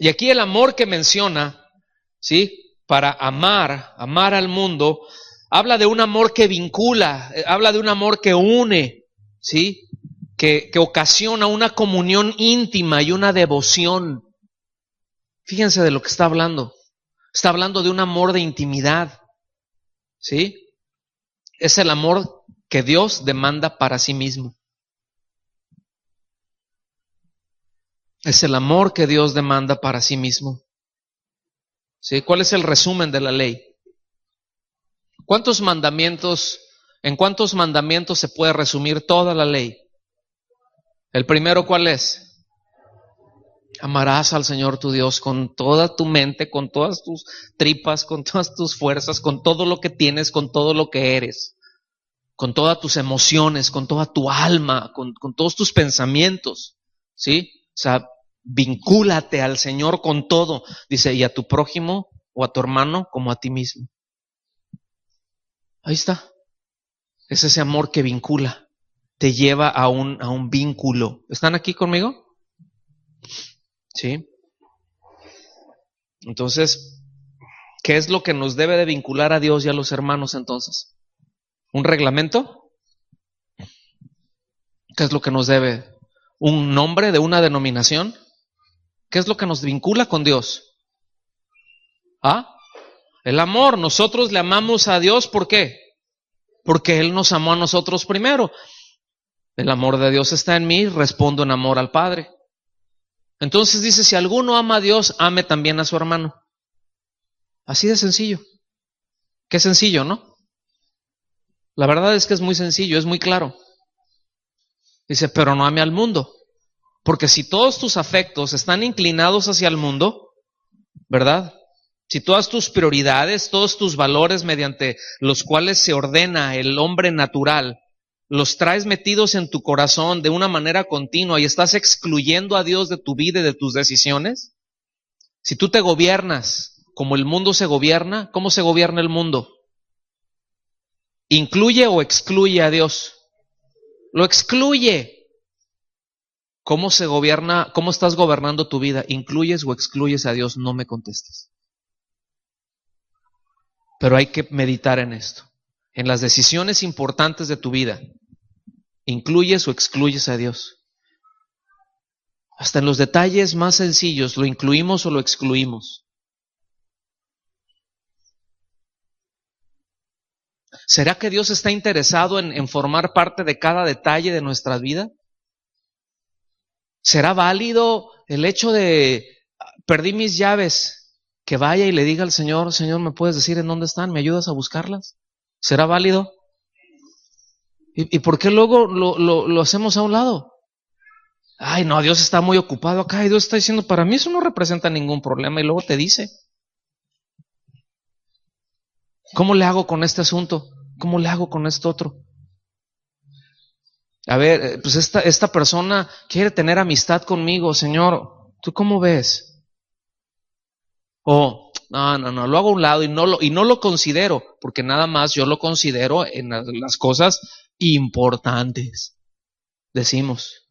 Y aquí el amor que menciona, ¿sí? Para amar al mundo, habla de un amor que vincula, habla de un amor que une, ¿sí? Que ocasiona una comunión íntima y una devoción. Fíjense de lo que está hablando. Está hablando de un amor de intimidad, ¿sí? Es el amor que Dios demanda para sí mismo. Es el amor que Dios demanda para sí mismo. ¿Sí? ¿Cuál es el resumen de la ley? ¿En cuántos mandamientos se puede resumir toda la ley? El primero, ¿cuál es? Amarás al Señor tu Dios con toda tu mente, con todas tus tripas, con todas tus fuerzas, con todo lo que tienes, con todo lo que eres, con todas tus emociones, con toda tu alma, con todos tus pensamientos, ¿sí? O sea, vincúlate al Señor con todo. Dice, y a tu prójimo o a tu hermano como a ti mismo. Ahí está. Es ese amor que vincula, te lleva a un vínculo. ¿Están aquí conmigo? Sí. Entonces, ¿qué es lo que nos debe de vincular a Dios y a los hermanos entonces? ¿Un reglamento? ¿Qué es lo que nos debe? ¿Un nombre de una denominación? ¿Qué es lo que nos vincula con Dios? ¿Ah? El amor. Nosotros le amamos a Dios, ¿por qué? Porque Él nos amó a nosotros primero. El amor de Dios está en mí, respondo en amor al Padre. Entonces dice, si alguno ama a Dios, ame también a su hermano. Así de sencillo. Qué sencillo, ¿no? La verdad es que es muy sencillo, es muy claro. Dice, pero no ame al mundo. Porque si todos tus afectos están inclinados hacia el mundo, ¿verdad? Si todas tus prioridades, todos tus valores mediante los cuales se ordena el hombre natural, los traes metidos en tu corazón de una manera continua y estás excluyendo a Dios de tu vida y de tus decisiones, si tú te gobiernas como el mundo se gobierna, ¿cómo se gobierna el mundo? ¿Incluye o excluye a Dios? Lo excluye. ¿Cómo se gobierna? ¿Cómo estás gobernando tu vida? ¿Incluyes o excluyes a Dios? No me contestes. Pero hay que meditar en esto. En las decisiones importantes de tu vida, ¿incluyes o excluyes a Dios? Hasta en los detalles más sencillos, ¿lo incluimos o lo excluimos? ¿Será que Dios está interesado en formar parte de cada detalle de nuestra vida? ¿Será válido el hecho de perdí mis llaves, que vaya y le diga al Señor, Señor, ¿me puedes decir en dónde están? ¿Me ayudas a buscarlas? ¿Será válido? ¿Y por qué luego lo hacemos a un lado? Ay, no, Dios está muy ocupado acá y Dios está diciendo, para mí eso no representa ningún problema, y luego te dice, ¿cómo le hago con este asunto? ¿Cómo le hago con esto otro? A ver, pues esta persona quiere tener amistad conmigo, Señor, ¿tú cómo ves? No, lo hago a un lado y no lo considero, porque nada más yo lo considero en las cosas importantes, decimos.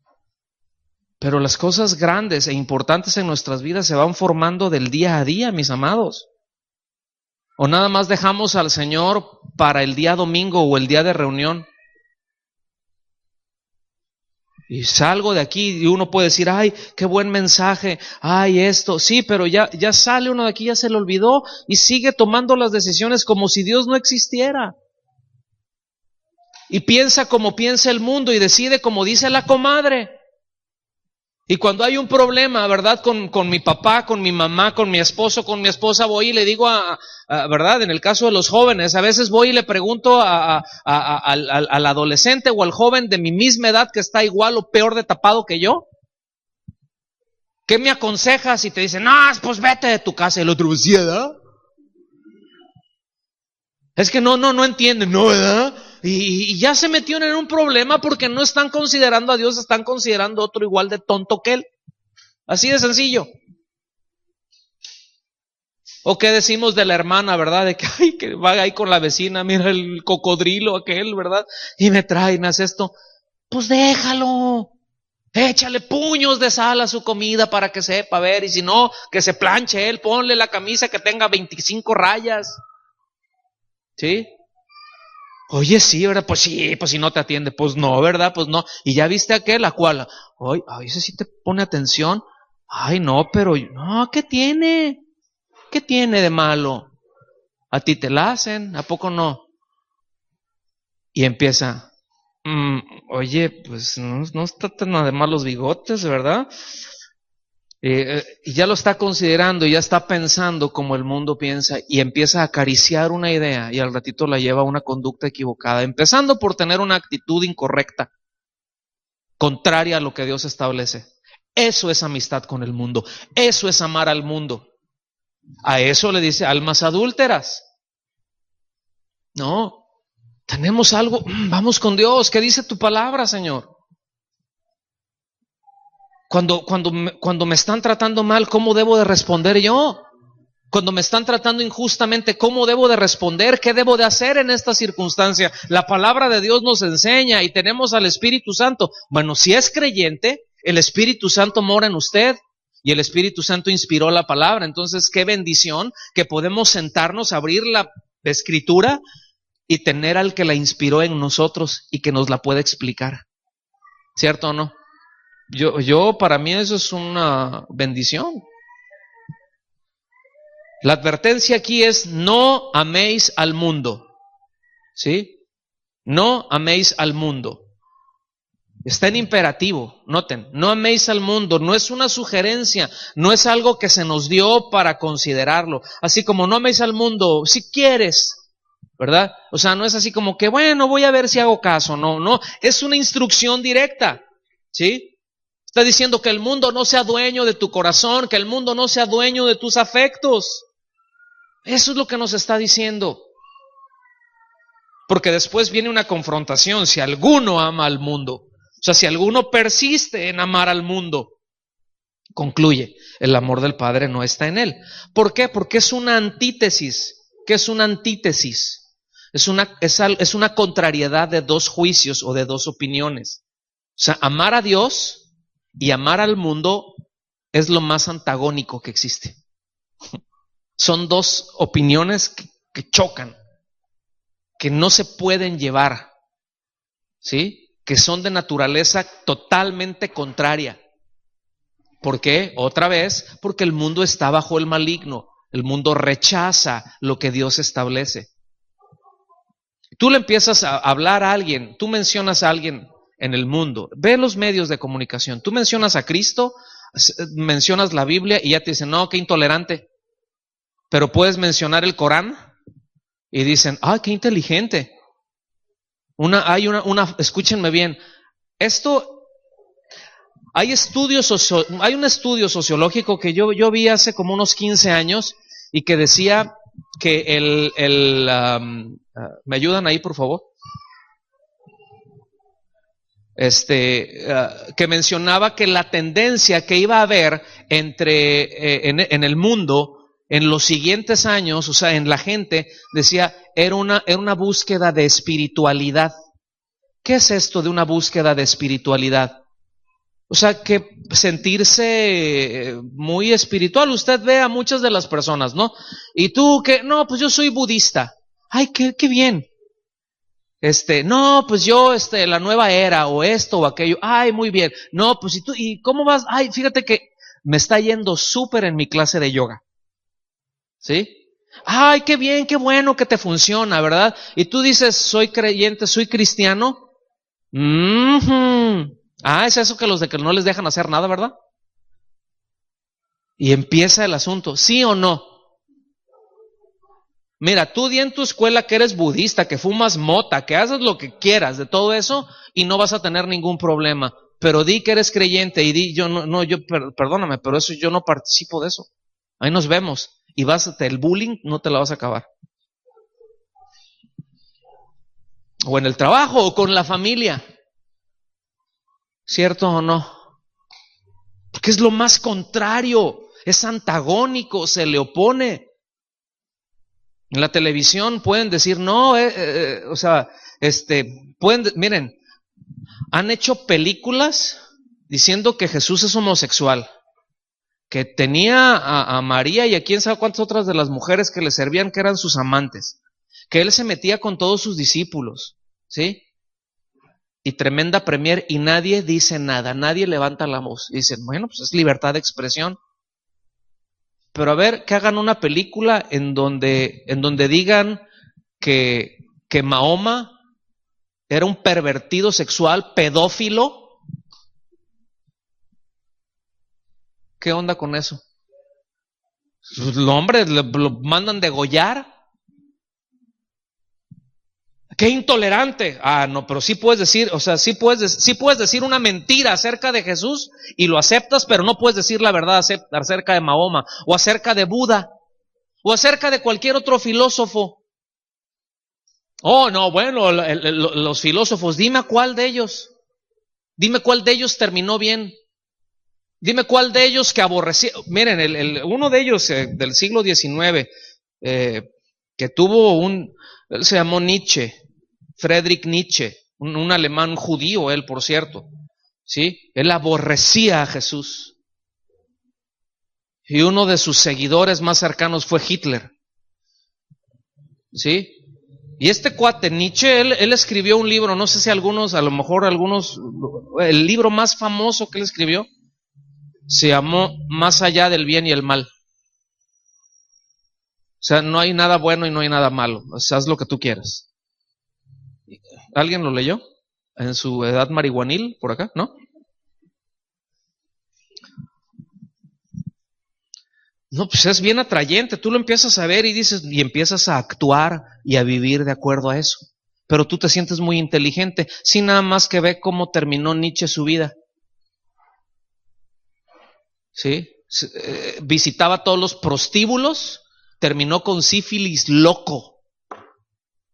Pero las cosas grandes e importantes en nuestras vidas se van formando del día a día, mis amados. O nada más dejamos al Señor para el día domingo o el día de reunión. Y salgo de aquí y uno puede decir, ay, qué buen mensaje, ay, esto, sí, pero ya sale uno de aquí, ya se le olvidó y sigue tomando las decisiones como si Dios no existiera. Y piensa como piensa el mundo y decide como dice la comadre. Y cuando hay un problema, ¿verdad? Con mi papá, con mi mamá, con mi esposo, con mi esposa, voy y le digo ¿verdad? En el caso de los jóvenes, a veces voy y le pregunto al adolescente o al joven de mi misma edad que está igual o peor de tapado que yo. ¿Qué me aconsejas? Y te dicen, no, pues vete de tu casa. Y el otro, ¿sí, verdad? Es que no entienden, ¿no, verdad? Y ya se metieron en un problema porque no están considerando a Dios, están considerando a otro igual de tonto que él. Así de sencillo. ¿O qué decimos de la hermana, verdad? De que, ay, que va ahí con la vecina, mira el cocodrilo aquel, ¿verdad? Y me traen, hace esto. Pues déjalo. Échale puños de sal a su comida para que sepa, a ver, y si no, que se planche él, ponle la camisa que tenga 25 rayas. ¿Sí? Oye, sí, ¿verdad? Pues sí, pues si no te atiende, pues no, ¿verdad? Pues no. Y ya viste aquel, la cual, ay, ese sí te pone atención. Ay, no, pero, no, ¿qué tiene? ¿Qué tiene de malo? A ti te la hacen, ¿a poco no? Y empieza, oye, pues no está tan de mal los bigotes, ¿verdad? Y ya lo está considerando, y ya está pensando como el mundo piensa, y empieza a acariciar una idea, y al ratito la lleva a una conducta equivocada, empezando por tener una actitud incorrecta, contraria a lo que Dios establece. Eso es amistad con el mundo, eso es amar al mundo. A eso le dice almas adúlteras. No, tenemos algo, vamos con Dios, ¿qué dice tu palabra, Señor? Cuando me están tratando mal, ¿cómo debo de responder yo? Cuando me están tratando injustamente, ¿cómo debo de responder? ¿Qué debo de hacer en esta circunstancia? La palabra de Dios nos enseña y tenemos al Espíritu Santo. Bueno, si es creyente, el Espíritu Santo mora en usted y el Espíritu Santo inspiró la palabra. Entonces, qué bendición que podemos sentarnos, abrir la Escritura y tener al que la inspiró en nosotros y que nos la pueda explicar. ¿Cierto o no? Para mí eso es una bendición. La advertencia aquí es: no améis al mundo. ¿Sí? No améis al mundo. Está en imperativo, noten, no améis al mundo, no es una sugerencia, no es algo que se nos dio para considerarlo. Así como no améis al mundo, si quieres, ¿verdad? O sea, no es así como que, bueno, voy a ver si hago caso. No, es una instrucción directa, ¿sí? Está diciendo que el mundo no sea dueño de tu corazón, que el mundo no sea dueño de tus afectos. Eso es lo que nos está diciendo. Porque después viene una confrontación. Si alguno ama al mundo, o sea, si alguno persiste en amar al mundo, concluye, el amor del Padre no está en él. ¿Por qué? Porque es una antítesis. ¿Qué es una antítesis? Es una contrariedad de dos juicios o de dos opiniones. O sea, amar a Dios y amar al mundo es lo más antagónico que existe. Son dos opiniones que chocan, que no se pueden llevar, ¿sí? Que son de naturaleza totalmente contraria. ¿Por qué? Otra vez, porque el mundo está bajo el maligno. El mundo rechaza lo que Dios establece. Tú le empiezas a hablar a alguien, tú mencionas a alguien en el mundo, ve los medios de comunicación, tú mencionas a Cristo, mencionas la Biblia y ya te dicen, no, qué intolerante. Pero puedes mencionar el Corán y dicen, qué inteligente. Escúchenme bien, hay un estudio sociológico que yo vi hace como unos 15 años y que decía que ¿me ayudan ahí, por favor? Que mencionaba que la tendencia que iba a haber en el mundo en los siguientes años, o sea, en la gente, decía, era una búsqueda de espiritualidad. ¿Qué es esto de una búsqueda de espiritualidad? O sea, que sentirse muy espiritual. Usted ve a muchas de las personas, ¿no? Y tú que, no, pues yo soy budista. Ay, qué bien. No, pues yo, la nueva era, o esto o aquello. Ay, muy bien. No, pues ¿y cómo vas? Ay, fíjate que me está yendo súper en mi clase de yoga. ¿Sí? Ay, qué bien, qué bueno que te funciona, ¿verdad? Y tú dices, soy creyente, soy cristiano. Ah, es eso que no les dejan hacer nada, ¿verdad? Y empieza el asunto, ¿sí o no? Mira, tú di en tu escuela que eres budista, que fumas mota, que haces lo que quieras de todo eso y no vas a tener ningún problema. Pero di que eres creyente y di, perdóname, pero eso yo no participo de eso. Ahí nos vemos. Y el bullying no te la vas a acabar. O en el trabajo o con la familia. ¿Cierto o no? Porque es lo más contrario, es antagónico, se le opone. En la televisión pueden decir, no, miren, han hecho películas diciendo que Jesús es homosexual, que tenía a María y a quién sabe cuántas otras de las mujeres que le servían que eran sus amantes, que él se metía con todos sus discípulos, ¿sí? Y tremenda premier y nadie dice nada, nadie levanta la voz. Y dicen, bueno, pues es libertad de expresión. Pero a ver, que hagan una película en donde digan que Mahoma era un pervertido sexual, pedófilo. ¿Qué onda con eso? Los hombres lo mandan degollar. ¡Qué intolerante! Ah, no, pero sí puedes decir, sí puedes decir una mentira acerca de Jesús y lo aceptas, pero no puedes decir la verdad acerca de Mahoma, o acerca de Buda, o acerca de cualquier otro filósofo. Oh, no, bueno, los filósofos, dime cuál de ellos. Dime cuál de ellos terminó bien. Dime cuál de ellos que aborrecía. Miren, uno de ellos del siglo XIX, que tuvo él se llamó Nietzsche, Friedrich Nietzsche, un alemán judío, él por cierto, ¿sí? Él aborrecía a Jesús. Y uno de sus seguidores más cercanos fue Hitler, ¿sí? Y este cuate Nietzsche, él escribió un libro, no sé si a lo mejor algunos, el libro más famoso que él escribió se llamó Más allá del bien y el mal. O sea, no hay nada bueno y no hay nada malo. O sea, haz lo que tú quieras. ¿Alguien lo leyó? En su edad marihuanil, por acá, ¿no? No, pues es bien atrayente. Tú lo empiezas a ver y dices, y empiezas a actuar y a vivir de acuerdo a eso. Pero tú te sientes muy inteligente, sin nada más que ver cómo terminó Nietzsche su vida. ¿Sí? Visitaba todos los prostíbulos, terminó con sífilis loco.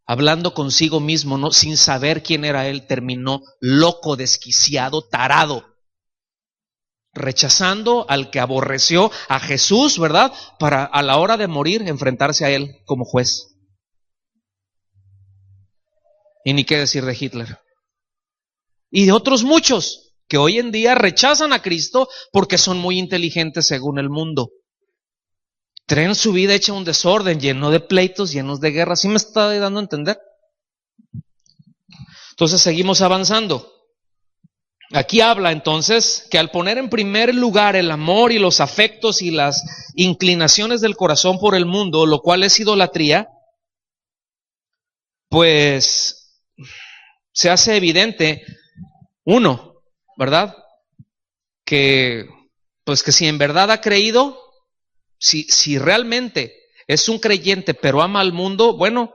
Hablando consigo mismo, ¿no? Sin saber quién era él, terminó loco, desquiciado, tarado, rechazando al que aborreció a Jesús, ¿verdad? Para a la hora de morir enfrentarse a él como juez. Y ni qué decir de Hitler. Y de otros muchos que hoy en día rechazan a Cristo porque son muy inteligentes según el mundo. Traen su vida hecha un desorden, lleno de pleitos, llenos de guerras. ¿Sí me está dando a entender? Entonces seguimos avanzando. Aquí habla entonces que al poner en primer lugar el amor y los afectos y las inclinaciones del corazón por el mundo, lo cual es idolatría, pues se hace evidente, uno, ¿verdad? Que si en verdad ha creído, si realmente es un creyente pero ama al mundo, bueno,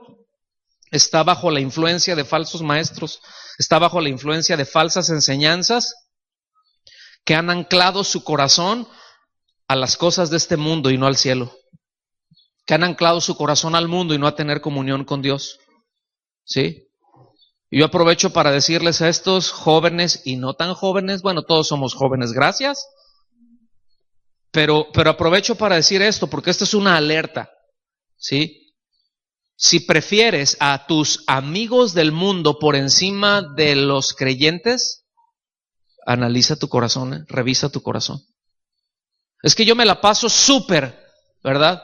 está bajo la influencia de falsos maestros, está bajo la influencia de falsas enseñanzas que han anclado su corazón a las cosas de este mundo y no al cielo, que han anclado su corazón al mundo y no a tener comunión con Dios. ¿Sí? Y yo aprovecho para decirles a estos jóvenes y no tan jóvenes, bueno, todos somos jóvenes, gracias, pero aprovecho para decir esto porque esto es una alerta, ¿sí? Si prefieres a tus amigos del mundo por encima de los creyentes, analiza tu corazón, revisa tu corazón. Es que yo me la paso súper, ¿verdad?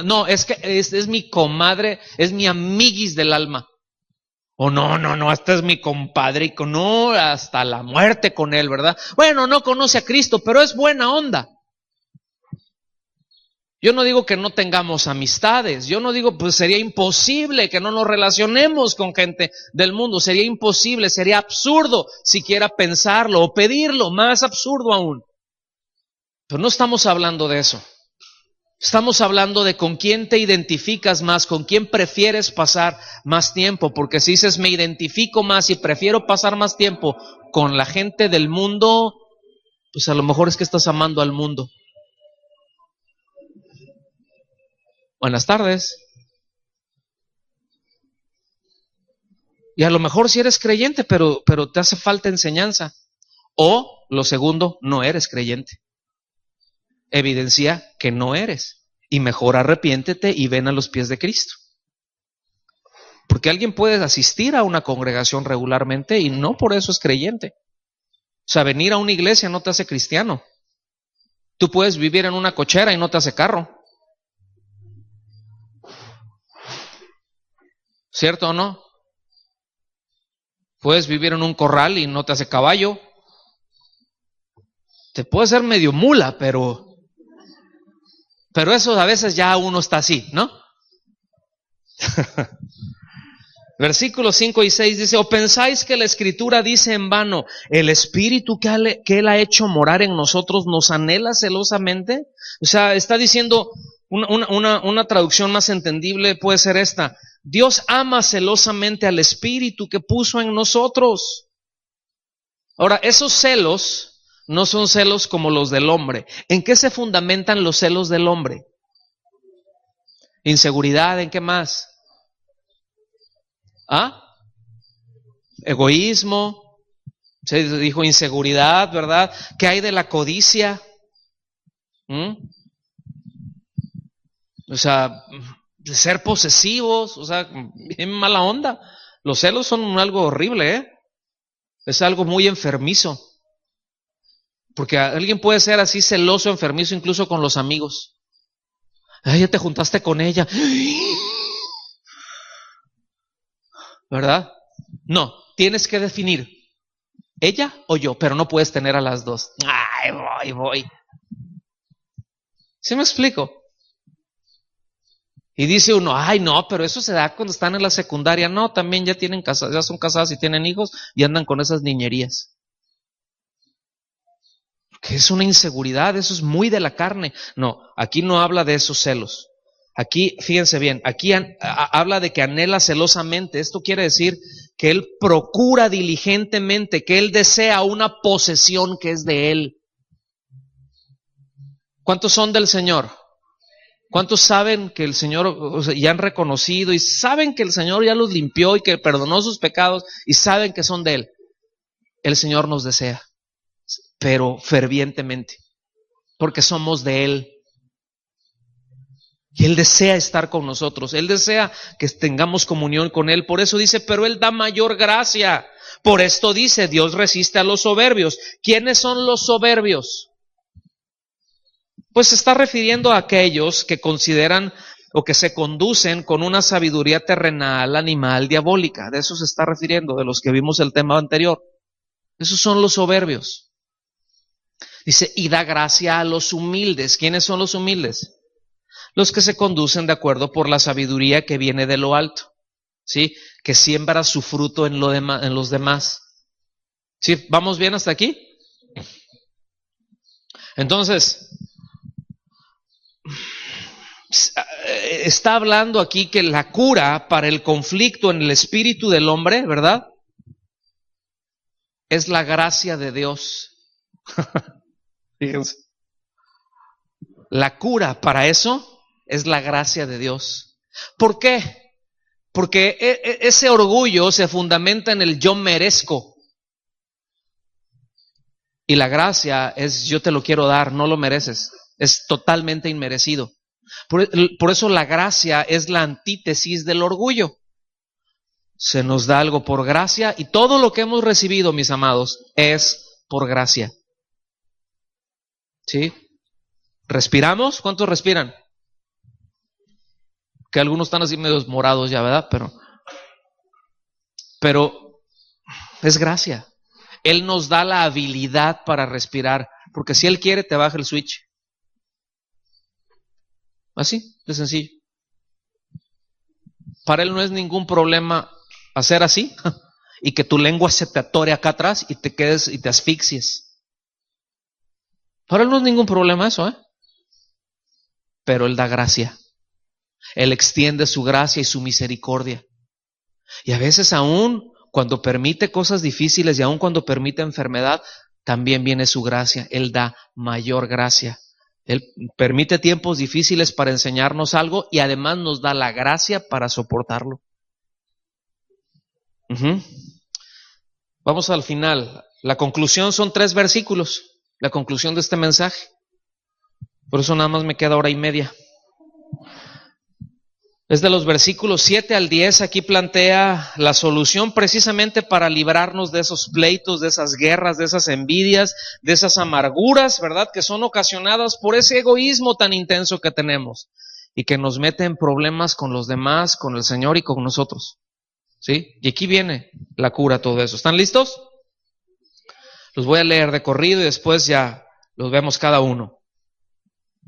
No, es que es mi comadre, es mi amiguis del alma. O no, este es mi compadre y no, hasta la muerte con él, ¿verdad? Bueno, no conoce a Cristo, pero es buena onda. Yo no digo que no tengamos amistades, yo no digo, pues sería imposible que no nos relacionemos con gente del mundo, sería imposible, sería absurdo siquiera pensarlo o pedirlo, más absurdo aún. Pero no estamos hablando de eso. Estamos hablando de con quién te identificas más, con quién prefieres pasar más tiempo, porque si dices me identifico más y prefiero pasar más tiempo con la gente del mundo, pues a lo mejor es que estás amando al mundo. Buenas tardes. Y a lo mejor si eres creyente, pero te hace falta enseñanza. O, lo segundo, no eres creyente. Evidencia que no eres. Y mejor arrepiéntete y ven a los pies de Cristo. Porque alguien puede asistir a una congregación regularmente y no por eso es creyente. O sea, venir a una iglesia no te hace cristiano. Tú puedes vivir en una cochera y no te hace carro. ¿Cierto o no? Puedes vivir en un corral y no te hace caballo. Te puede ser medio mula, pero eso a veces ya uno está así, ¿no? Versículos 5 y 6 dice, ¿o pensáis que la Escritura dice en vano, el Espíritu que Él ha hecho morar en nosotros nos anhela celosamente? O sea, está diciendo, una traducción más entendible puede ser esta, Dios ama celosamente al Espíritu que puso en nosotros. Ahora, esos celos no son celos como los del hombre. ¿En qué se fundamentan los celos del hombre? Inseguridad, ¿en qué más? Egoísmo, se dijo inseguridad, ¿verdad? ¿Qué hay de la codicia? O sea, de ser posesivos, o sea, bien mala onda. Los celos son algo horrible, ¿eh? Es algo muy enfermizo. Porque alguien puede ser así celoso, enfermizo, incluso con los amigos. Ay, ya te juntaste con ella. ¿Verdad? No, tienes que definir, ella o yo, pero no puedes tener a las dos. Ay, voy. ¿Sí me explico? Y dice uno, ay no, pero eso se da cuando están en la secundaria. No, también ya tienen casas, ya son casadas y tienen hijos y andan con esas niñerías. Porque es una inseguridad, eso es muy de la carne. No, aquí no habla de esos celos. Aquí, fíjense bien, aquí habla de que anhela celosamente. Esto quiere decir que él procura diligentemente, que él desea una posesión que es de él. ¿Cuántos son del Señor? ¿Cuántos saben que el Señor, o sea, ya han reconocido y saben que el Señor ya los limpió y que perdonó sus pecados y saben que son de Él? El Señor nos desea, pero fervientemente, porque somos de Él. Y Él desea estar con nosotros, Él desea que tengamos comunión con Él. Por eso dice, pero Él da mayor gracia. Por esto dice, Dios resiste a los soberbios. ¿Quiénes son los soberbios? Pues se está refiriendo a aquellos que consideran o que se conducen con una sabiduría terrenal, animal, diabólica. De eso se está refiriendo, de los que vimos el tema anterior. Esos son los soberbios. Dice, y da gracia a los humildes. ¿Quiénes son los humildes? Los que se conducen de acuerdo por la sabiduría que viene de lo alto, ¿sí? Que siembra su fruto en los demás. ¿Sí? ¿Vamos bien hasta aquí? Entonces, está hablando aquí que la cura para el conflicto en el espíritu del hombre, ¿verdad? Es la gracia de Dios. Fíjense. La cura para eso es la gracia de Dios. ¿Por qué? Porque ese orgullo se fundamenta en el yo merezco. Y la gracia es yo te lo quiero dar, no lo mereces. Es totalmente inmerecido. Por eso la gracia es la antítesis del orgullo. Se nos da algo por gracia y todo lo que hemos recibido, mis amados, es por gracia. ¿Sí? ¿Respiramos? ¿Cuántos respiran? Que algunos están así medio morados ya, ¿verdad? Pero pero es gracia. Él nos da la habilidad para respirar, porque si Él quiere te baja el switch. Así, de sencillo. Para Él no es ningún problema hacer así y que tu lengua se te atore acá atrás y te quedes y te asfixies. Para Él no es ningún problema eso, pero Él da gracia. Él extiende su gracia y su misericordia. Y a veces aún cuando permite cosas difíciles y aún cuando permite enfermedad, también viene su gracia. Él da mayor gracia. Él permite tiempos difíciles para enseñarnos algo y además nos da la gracia para soportarlo. Vamos al final. La conclusión son 3 versículos. La conclusión de este mensaje. Por eso nada más me queda hora y media. Es de los versículos 7 al 10, aquí plantea la solución precisamente para librarnos de esos pleitos, de esas guerras, de esas envidias, de esas amarguras, ¿verdad? Que son ocasionadas por ese egoísmo tan intenso que tenemos y que nos mete en problemas con los demás, con el Señor y con nosotros, ¿sí? Y aquí viene la cura a todo eso. ¿Están listos? Los voy a leer de corrido y después ya los vemos cada uno.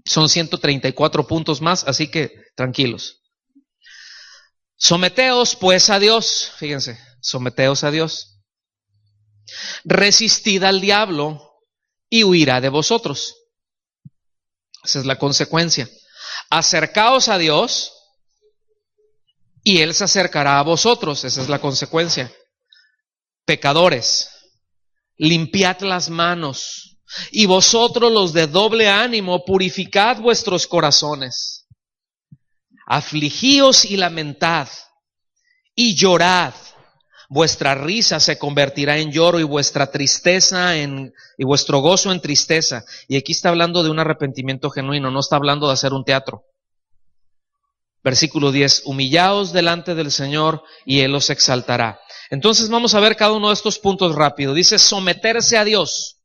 Son 134 puntos más, así que tranquilos. Someteos pues a Dios, fíjense, someteos a Dios. Resistid al diablo y huirá de vosotros. Esa es la consecuencia. Acercaos a Dios y Él se acercará a vosotros. Esa es la consecuencia. Pecadores, limpiad las manos y vosotros los de doble ánimo, purificad vuestros corazones. Afligíos y lamentad, y llorad. Vuestra risa se convertirá en lloro y vuestra tristeza y vuestro gozo en tristeza. Y aquí está hablando de un arrepentimiento genuino, no está hablando de hacer un teatro. Versículo 10, humillaos delante del Señor y Él os exaltará. Entonces vamos a ver cada uno de estos puntos rápido. Dice someterse a Dios.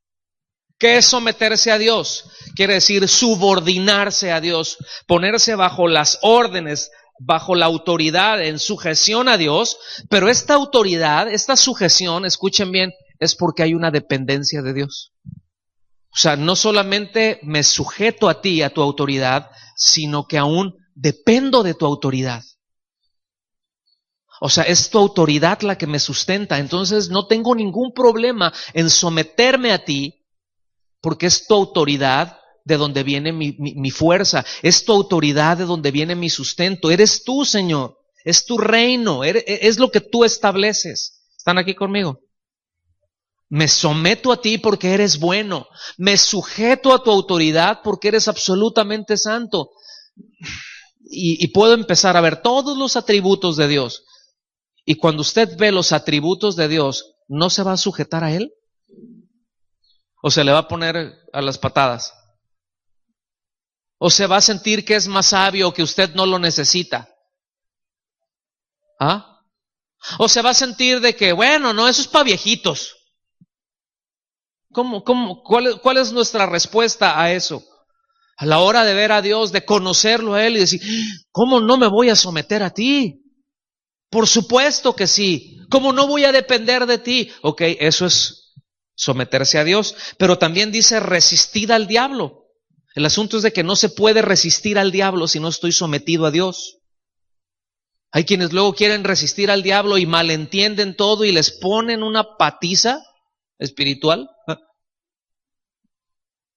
¿Qué es someterse a Dios? Quiere decir subordinarse a Dios, ponerse bajo las órdenes, bajo la autoridad, en sujeción a Dios, pero esta autoridad, esta sujeción, escuchen bien, es porque hay una dependencia de Dios. O sea, no solamente me sujeto a ti, a tu autoridad, sino que aún dependo de tu autoridad. O sea, es tu autoridad la que me sustenta, entonces no tengo ningún problema en someterme a ti, porque es tu autoridad de donde viene mi fuerza, es tu autoridad de donde viene mi sustento, eres tú, Señor, es tu reino, es lo que tú estableces. ¿Están aquí conmigo? Me someto a ti porque eres bueno, me sujeto a tu autoridad porque eres absolutamente santo. Y puedo empezar a ver todos los atributos de Dios. Y cuando usted ve los atributos de Dios, ¿no se va a sujetar a Él? ¿O se le va a poner a las patadas? ¿O se va a sentir que es más sabio, que usted no lo necesita? ¿Ah? ¿O se va a sentir de que, bueno, no, eso es para viejitos? ¿Cuál es nuestra respuesta a eso? A la hora de ver a Dios, de conocerlo a Él y decir, ¿cómo no me voy a someter a ti? Por supuesto que sí. ¿Cómo no voy a depender de ti? Ok, eso es someterse a Dios, pero también dice resistid al diablo. El asunto es de que no se puede resistir al diablo si no estoy sometido a Dios. Hay quienes luego quieren resistir al diablo y malentienden todo y les ponen una patiza espiritual.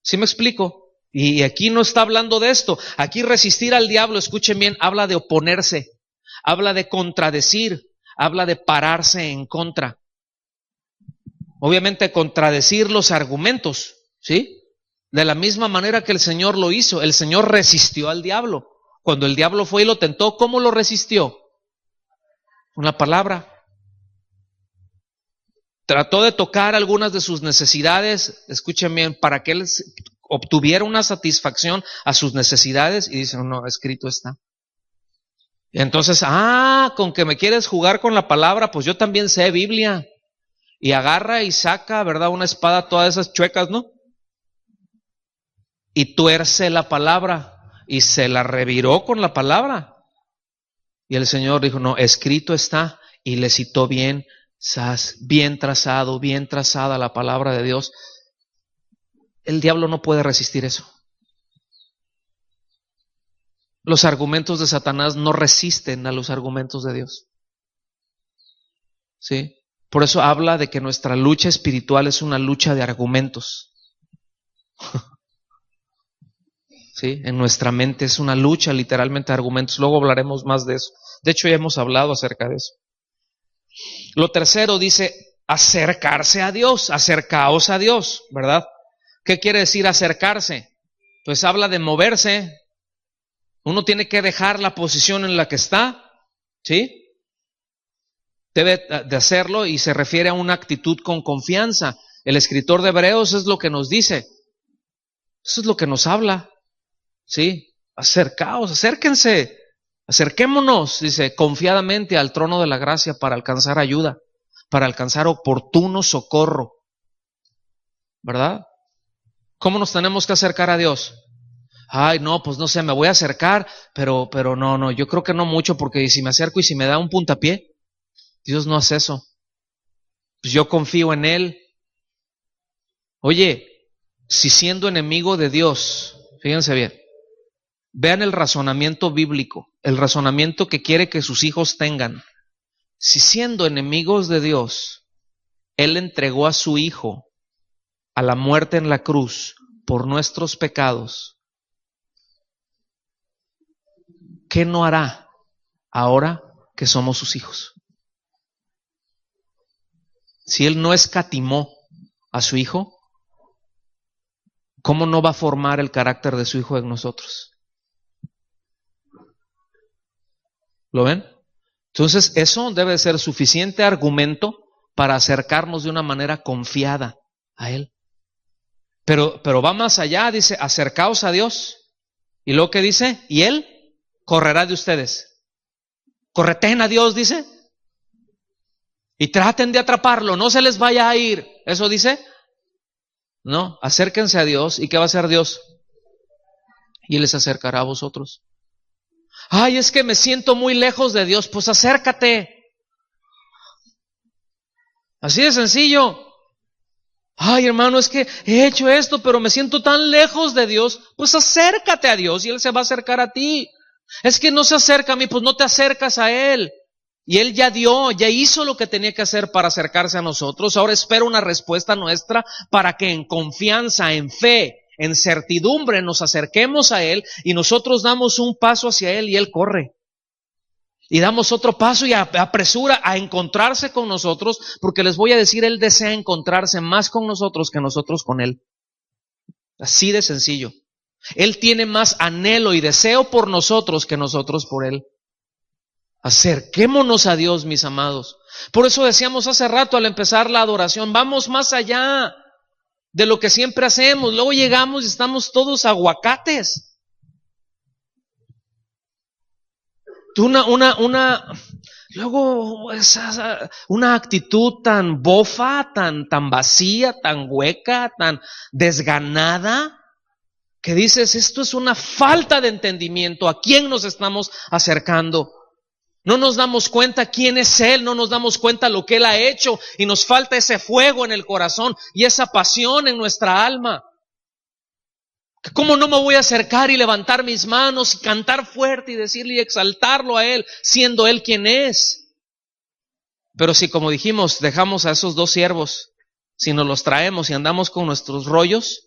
¿Sí me explico? Y aquí no está hablando de esto. Aquí resistir al diablo, escuchen bien, habla de oponerse, habla de contradecir, habla de pararse en contra. Obviamente contradecir los argumentos, ¿sí? De la misma manera que el Señor lo hizo. El Señor resistió al diablo. Cuando el diablo fue y lo tentó, ¿cómo lo resistió? Con la palabra. Trató de tocar algunas de sus necesidades, escuchen bien, para que él obtuviera una satisfacción a sus necesidades, y dice, no, escrito está. Y entonces, con que me quieres jugar con la palabra, pues yo también sé Biblia. Y agarra y saca, ¿verdad? Una espada, todas esas chuecas, ¿no? Y tuerce la palabra y se la reviró con la palabra. Y el Señor dijo, no, escrito está. y le citó bien trazado, bien trazada la palabra de Dios. El diablo no puede resistir eso. Los argumentos de Satanás no resisten a los argumentos de Dios. ¿Sí? Por eso habla de que nuestra lucha espiritual es una lucha de argumentos. ¿Sí? En nuestra mente es una lucha literalmente de argumentos. Luego hablaremos más de eso. De hecho, ya hemos hablado acerca de eso. Lo tercero dice acercarse a Dios, acercaos a Dios, ¿verdad? ¿Qué quiere decir acercarse? Pues habla de moverse. Uno tiene que dejar la posición en la que está, ¿sí? Debe de hacerlo y se refiere a una actitud con confianza. El escritor de Hebreos es lo que nos dice. Eso es lo que nos habla, ¿sí? Acercaos, acérquense, acerquémonos, dice, confiadamente al trono de la gracia para alcanzar ayuda, para alcanzar oportuno socorro, ¿verdad? ¿Cómo nos tenemos que acercar a Dios? Ay, no, pues no sé, me voy a acercar, pero no, yo creo que no mucho, porque si me acerco y si me da un puntapié, Dios no hace eso. Pues yo confío en Él. Oye, si siendo enemigo de Dios, fíjense bien, vean el razonamiento bíblico, el razonamiento que quiere que sus hijos tengan. Si siendo enemigos de Dios, Él entregó a su Hijo a la muerte en la cruz por nuestros pecados, ¿qué no hará ahora que somos sus hijos? Si Él no escatimó a su Hijo, ¿cómo no va a formar el carácter de su Hijo en nosotros? ¿Lo ven? Entonces, eso debe ser suficiente argumento para acercarnos de una manera confiada a Él. Pero va más allá, dice, acercaos a Dios. Y luego que dice, y Él correrá de ustedes. Correten a Dios, dice. Y traten de atraparlo, no se les vaya a ir. ¿Eso dice? No, acérquense a Dios. ¿Y qué va a hacer Dios? Y Él les acercará a vosotros. Ay, es que me siento muy lejos de Dios. Pues acércate. Así de sencillo. Ay, hermano, es que he hecho esto, pero me siento tan lejos de Dios. Pues acércate a Dios y Él se va a acercar a ti. Es que no se acerca a mí, pues no te acercas a Él. Y Él ya hizo lo que tenía que hacer para acercarse a nosotros. Ahora espera una respuesta nuestra para que en confianza, en fe, en certidumbre nos acerquemos a Él y nosotros damos un paso hacia Él y Él corre. Y damos otro paso y apresura a encontrarse con nosotros, porque les voy a decir, Él desea encontrarse más con nosotros que nosotros con Él. Así de sencillo. Él tiene más anhelo y deseo por nosotros que nosotros por Él. Acerquémonos a Dios, mis amados. Por eso decíamos hace rato al empezar la adoración, vamos más allá de lo que siempre hacemos. Luego llegamos y estamos todos aguacates. Luego una actitud tan bofa, tan vacía, tan hueca, tan desganada, que dices, esto es una falta de entendimiento. ¿A quién nos estamos acercando? No nos damos cuenta quién es Él, no nos damos cuenta lo que Él ha hecho, y nos falta ese fuego en el corazón y esa pasión en nuestra alma. ¿Cómo no me voy a acercar y levantar mis manos y cantar fuerte y decirle y exaltarlo a Él, siendo Él quien es? Pero si, como dijimos, dejamos a esos dos siervos, si nos los traemos y andamos con nuestros rollos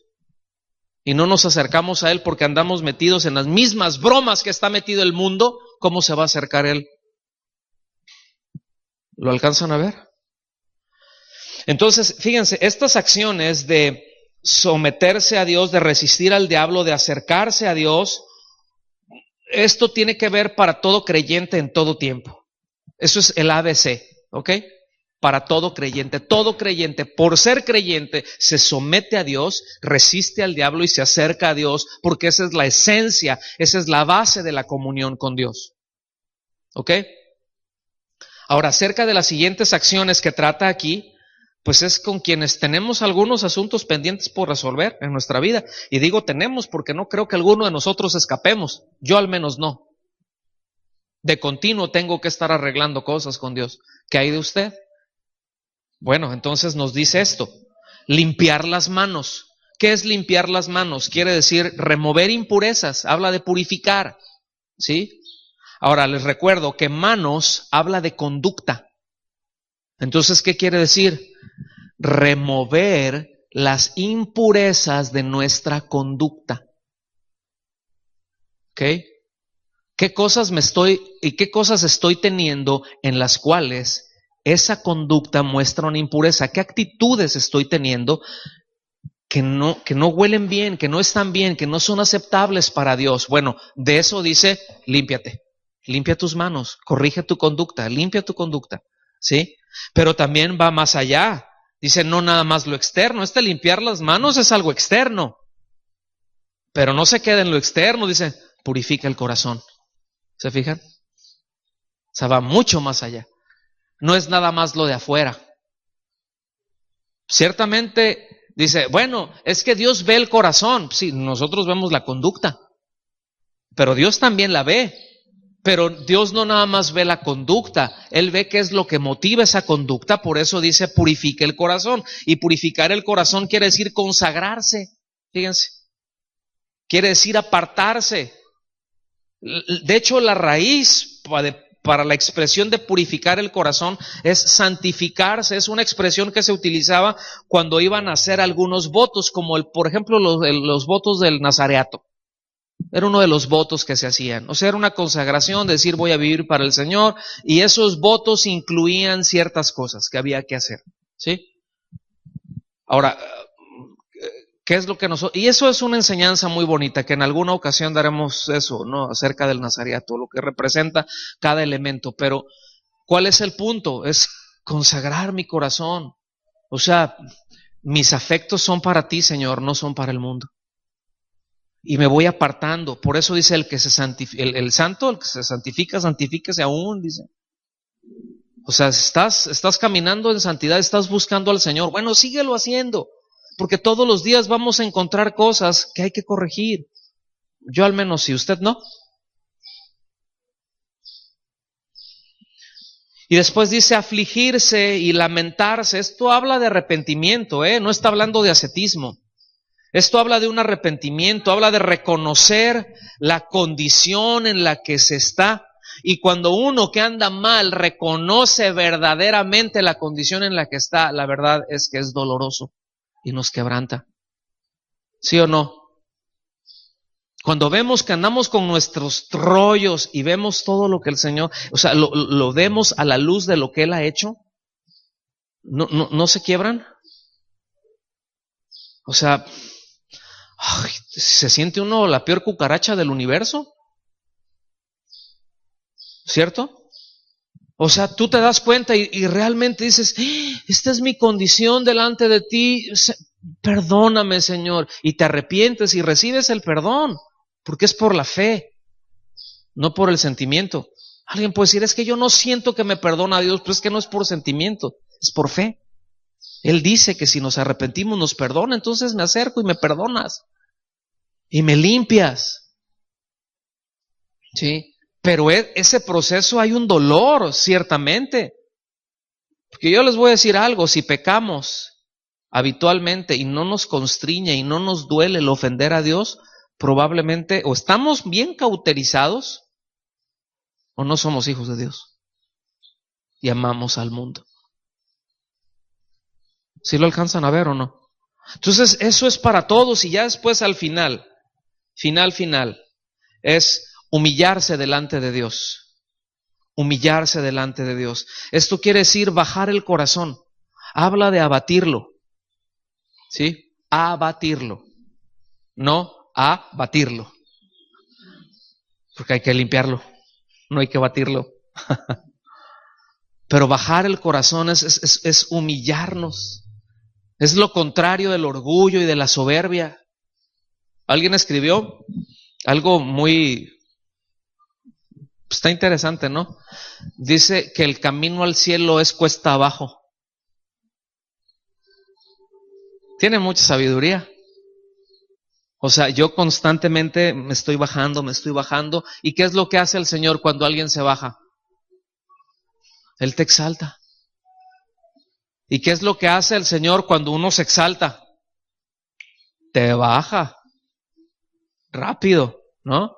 y no nos acercamos a Él porque andamos metidos en las mismas bromas que está metido el mundo, ¿cómo se va a acercar Él? ¿Lo alcanzan a ver? Entonces, fíjense, estas acciones de someterse a Dios, de resistir al diablo, de acercarse a Dios, esto tiene que ver para todo creyente en todo tiempo. Eso es el ABC, ¿ok? Para todo creyente, por ser creyente, se somete a Dios, resiste al diablo y se acerca a Dios, porque esa es la esencia, esa es la base de la comunión con Dios. ¿Ok? Ahora, acerca de las siguientes acciones que trata aquí, pues es con quienes tenemos algunos asuntos pendientes por resolver en nuestra vida. Y digo tenemos porque no creo que alguno de nosotros escapemos. Yo al menos no. De continuo tengo que estar arreglando cosas con Dios. ¿Qué hay de usted? Bueno, entonces nos dice esto: limpiar las manos. ¿Qué es limpiar las manos? Quiere decir remover impurezas, habla de purificar, ¿sí? Ahora les recuerdo que manos habla de conducta. Entonces, ¿qué quiere decir? Remover las impurezas de nuestra conducta. ¿Ok? ¿Qué cosas qué cosas estoy teniendo en las cuales esa conducta muestra una impureza? ¿Qué actitudes estoy teniendo que no huelen bien, que no están bien, que no son aceptables para Dios? Bueno, de eso dice, límpiate, limpia tus manos, corrige tu conducta, limpia tu conducta, ¿sí? Pero también va más allá. Dice, no nada más lo externo. Limpiar las manos es algo externo, pero no se queda en lo externo. Dice, purifica el corazón. ¿Se fijan? O sea, va mucho más allá. No es nada más lo de afuera. Ciertamente, dice, bueno, es que Dios ve el corazón. Sí, nosotros vemos la conducta, pero Dios también la ve. Pero Dios no nada más ve la conducta, Él ve qué es lo que motiva esa conducta. Por eso dice, purifica el corazón. Y purificar el corazón quiere decir consagrarse. Fíjense, quiere decir apartarse. De hecho, la raíz para la expresión de purificar el corazón es santificarse. Es una expresión que se utilizaba cuando iban a hacer algunos votos, como por ejemplo los votos del nazareato. Era uno de los votos que se hacían. O sea, era una consagración, decir voy a vivir para el Señor, y esos votos incluían ciertas cosas que había que hacer, ¿sí? Ahora, ¿qué es lo que nosotros? Y eso es una enseñanza muy bonita, que en alguna ocasión daremos eso, ¿no? Acerca del nazareato, lo que representa cada elemento. Pero, ¿cuál es el punto? Es consagrar mi corazón. O sea, mis afectos son para ti, Señor, no son para el mundo. Y me voy apartando. Por eso dice el que se santifica, el santo, el que se santifica, santifíquese aún, dice. O sea, estás caminando en santidad, estás buscando al Señor. Bueno, síguelo haciendo, porque todos los días vamos a encontrar cosas que hay que corregir. Yo al menos, si usted no. Y después dice afligirse y lamentarse. Esto habla de arrepentimiento, no está hablando de ascetismo. Esto habla de un arrepentimiento, habla de reconocer la condición en la que se está. Y cuando uno que anda mal reconoce verdaderamente la condición en la que está, la verdad es que es doloroso y nos quebranta. ¿Sí o no? Cuando vemos que andamos con nuestros rollos y vemos todo lo que el Señor, o sea, lo vemos a la luz de lo que Él ha hecho, ¿no se quiebran? O sea, ay, se siente uno la peor cucaracha del universo, ¿cierto? O sea, tú te das cuenta y realmente dices, esta es mi condición delante de ti, perdóname, Señor, y te arrepientes y recibes el perdón, porque es por la fe, no por el sentimiento. Alguien puede decir, es que yo no siento que me perdona Dios, pero es que no es por sentimiento, es por fe. Él dice que si nos arrepentimos nos perdona, entonces me acerco y me perdonas y me limpias, ¿sí? Pero ese proceso hay un dolor, ciertamente. Porque yo les voy a decir algo, si pecamos habitualmente y no nos constriñe y no nos duele el ofender a Dios, probablemente o estamos bien cauterizados o no somos hijos de Dios y amamos al mundo. ¿Sí lo alcanzan a ver o no? Entonces eso es para todos, y ya después al final, es humillarse delante de Dios. Humillarse delante de Dios. Esto quiere decir bajar el corazón. Habla de abatirlo. ¿Sí? Abatirlo. No abatirlo. Porque hay que limpiarlo. No hay que batirlo. Pero bajar el corazón es humillarnos. Es lo contrario del orgullo y de la soberbia. Alguien escribió algo muy... Está interesante, ¿no? Dice que el camino al cielo es cuesta abajo. Tiene mucha sabiduría. O sea, yo constantemente me estoy bajando. ¿Y qué es lo que hace el Señor cuando alguien se baja? Él te exalta. ¿Y qué es lo que hace el Señor cuando uno se exalta? Te baja. Rápido, ¿no?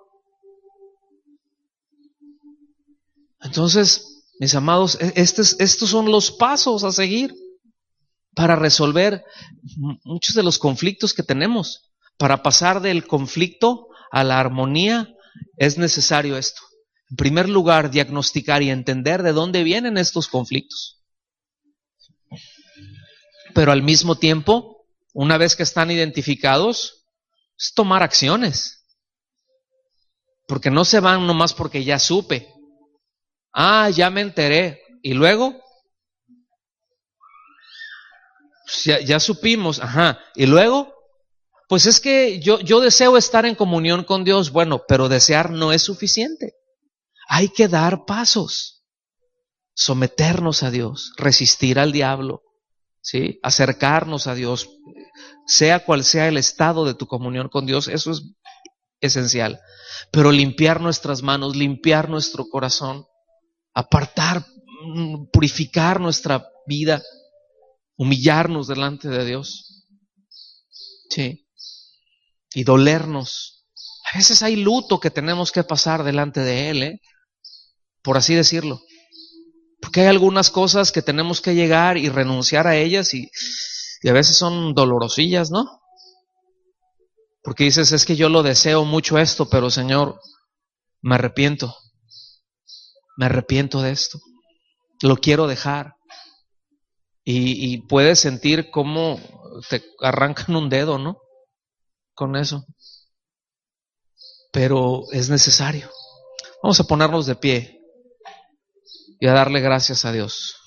Entonces, mis amados, estos son los pasos a seguir para resolver muchos de los conflictos que tenemos. Para pasar del conflicto a la armonía es necesario esto. En primer lugar, diagnosticar y entender de dónde vienen estos conflictos. Pero al mismo tiempo, una vez que están identificados, es tomar acciones. Porque no se van nomás porque ya supe. Ya me enteré. Y luego, pues ya supimos. Y luego, pues es que yo deseo estar en comunión con Dios. Bueno, pero desear no es suficiente. Hay que dar pasos. Someternos a Dios, resistir al diablo, ¿sí? Acercarnos a Dios, sea cual sea el estado de tu comunión con Dios, eso es esencial. Pero limpiar nuestras manos, limpiar nuestro corazón, apartar, purificar nuestra vida, humillarnos delante de Dios, ¿sí? Y dolernos. A veces hay luto que tenemos que pasar delante de Él, por así decirlo. Porque hay algunas cosas que tenemos que llegar y renunciar a ellas y a veces son dolorosillas, ¿no? Porque dices, es que yo lo deseo mucho esto, pero Señor, me arrepiento de esto, lo quiero dejar. Y puedes sentir cómo te arrancan un dedo, ¿no? Con eso. Pero es necesario. Vamos a ponernos de pie y a darle gracias a Dios.